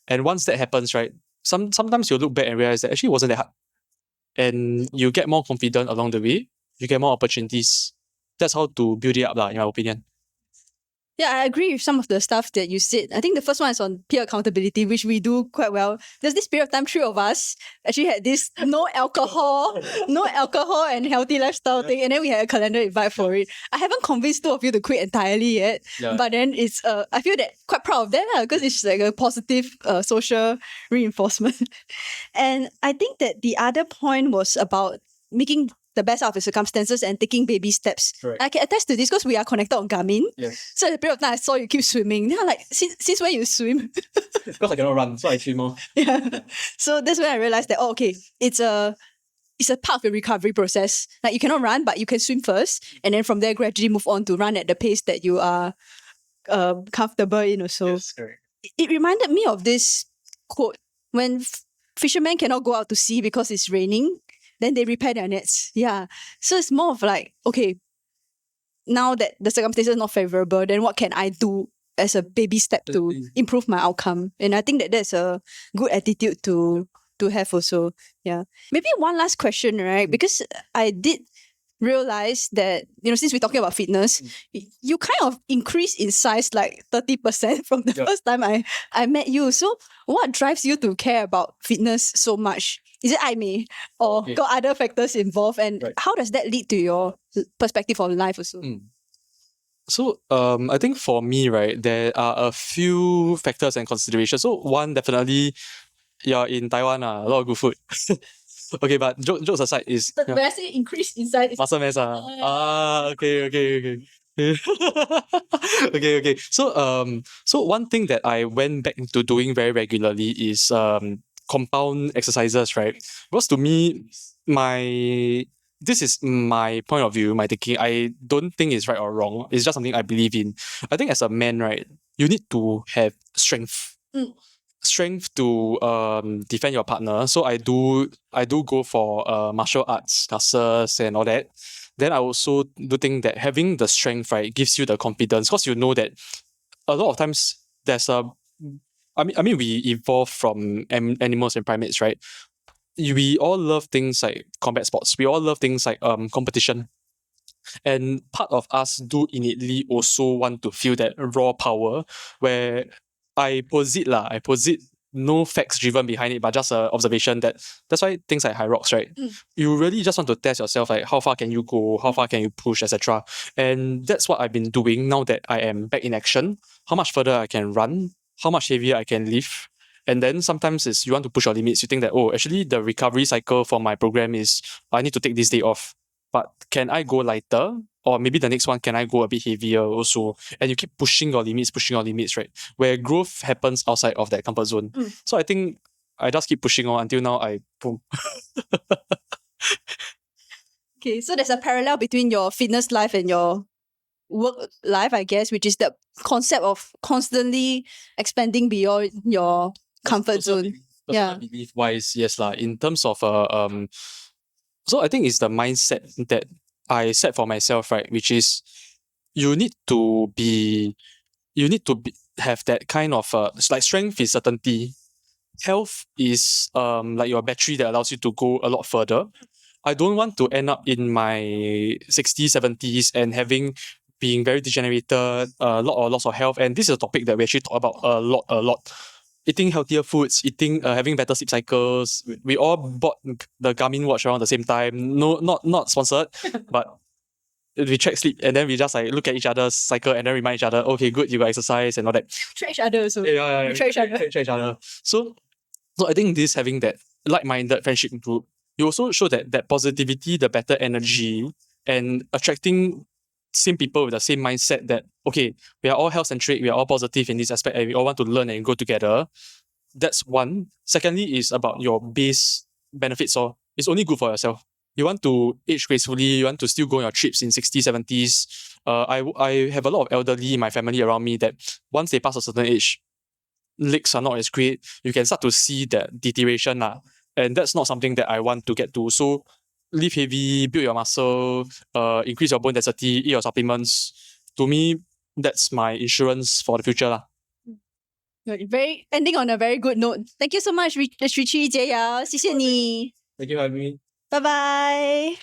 And once that happens, right, sometimes you look back and realize that actually it wasn't that hard. And you get more confident along the way. You get more opportunities. That's how to build it up lah, in my opinion. Yeah, I agree with some of the stuff that you said. I think the first one is on peer accountability, which we do quite well. There's this period of time, 3 of us actually had this no alcohol and healthy lifestyle thing, and then we had a calendar invite for it. I haven't convinced 2 of you to quit entirely yet, but then it's I feel that quite proud of that because it's like a positive social reinforcement. And I think that the other point was about making the best out of the circumstances and taking baby steps. Correct. I can attest to this because we are connected on Garmin. Yes. So at the period of time I saw you keep swimming. Then I'm like, since when you swim? Because I cannot run, so I swim more. Yeah. So that's when I realized that, it's a part of the recovery process. Like you cannot run, but you can swim first. And then from there gradually move on to run at the pace that you are comfortable in also. Yes, correct. It reminded me of this quote. When fishermen cannot go out to sea because it's raining, then they repair their nets. Yeah. So it's more of like, okay, now that the circumstances are not favorable, then what can I do as a baby step to improve my outcome? And I think that that's a good attitude to have also. Yeah. Maybe one last question, right? Because I did realize that, since we're talking about fitness, you kind of increased in size like 30% from the first time I met you. So what drives you to care about fitness so much? Is it I or got other factors involved? And how does that lead to your perspective on life also? So I think for me, right, there are a few factors and considerations. So one, definitely, you're in Taiwan, a lot of good food. Okay, but jokes aside is But when I say increase in size, it's muscle mass. Okay. Okay. So one thing that I went back into doing very regularly is compound exercises, right? Because to me, this is my point of view, my thinking. I don't think it's right or wrong. It's just something I believe in. I think as a man, right, you need to have strength. Strength to defend your partner. So I do go for martial arts classes and all that. Then I also do think that having the strength, right, gives you the confidence, because you know that a lot of times there's a I mean we evolved from animals and primates, right? We all love things like combat sports. We all love things like competition. And part of us do innately also want to feel that raw power, where I posit no facts driven behind it, but just an observation that's why things like high rocks, right? You really just want to test yourself, like how far can you go, how far can you push, etc. And that's what I've been doing now that I am back in action. How much further I can run, how much heavier I can lift. And then sometimes it's you want to push your limits. You think that, oh, actually the recovery cycle for my program is I need to take this day off. But can I go lighter? Or maybe the next one, can I go a bit heavier also? And you keep pushing your limits, right? Where growth happens outside of that comfort zone. So I think I just keep pushing on until now boom. okay. So there's a parallel between your fitness life and your work life, I guess, which is the concept of constantly expanding beyond your comfort zone. Belief wise, yes lah. In terms of so I think it's the mindset that I set for myself, right? Which is you need to have that kind of like strength is certainty. Health is like your battery that allows you to go a lot further. I don't want to end up in my 60s, 70s and being very degenerated, a lot of loss of health. And this is a topic that we actually talk about a lot. Eating healthier foods, having better sleep cycles. We all bought the Garmin watch around the same time. No, not sponsored, but we track sleep and then we just like look at each other's cycle and then remind each other, okay, good, you got exercise and all that. Track each other also. Yeah. We track each other. So I think this having that like-minded friendship group, you also show that positivity, the better energy, and attracting same people with the same mindset that, okay, we are all health-centric, we are all positive in this aspect, and we all want to learn and grow together. That's one. Secondly is about your base benefits. Or it's only good for yourself. You want to age gracefully, you want to still go on your trips in 60s, 70s. I have a lot of elderly in my family around me that once they pass a certain age, legs are not as great. You can start to see that deterioration. And that's not something that I want to get to. So lift heavy, build your muscle, increase your bone density, eat your supplements. To me, that's my insurance for the future. Ending on a very good note. Thank you so much, Richie Jie Yao. 谢谢你. Thank you for having me. Bye bye.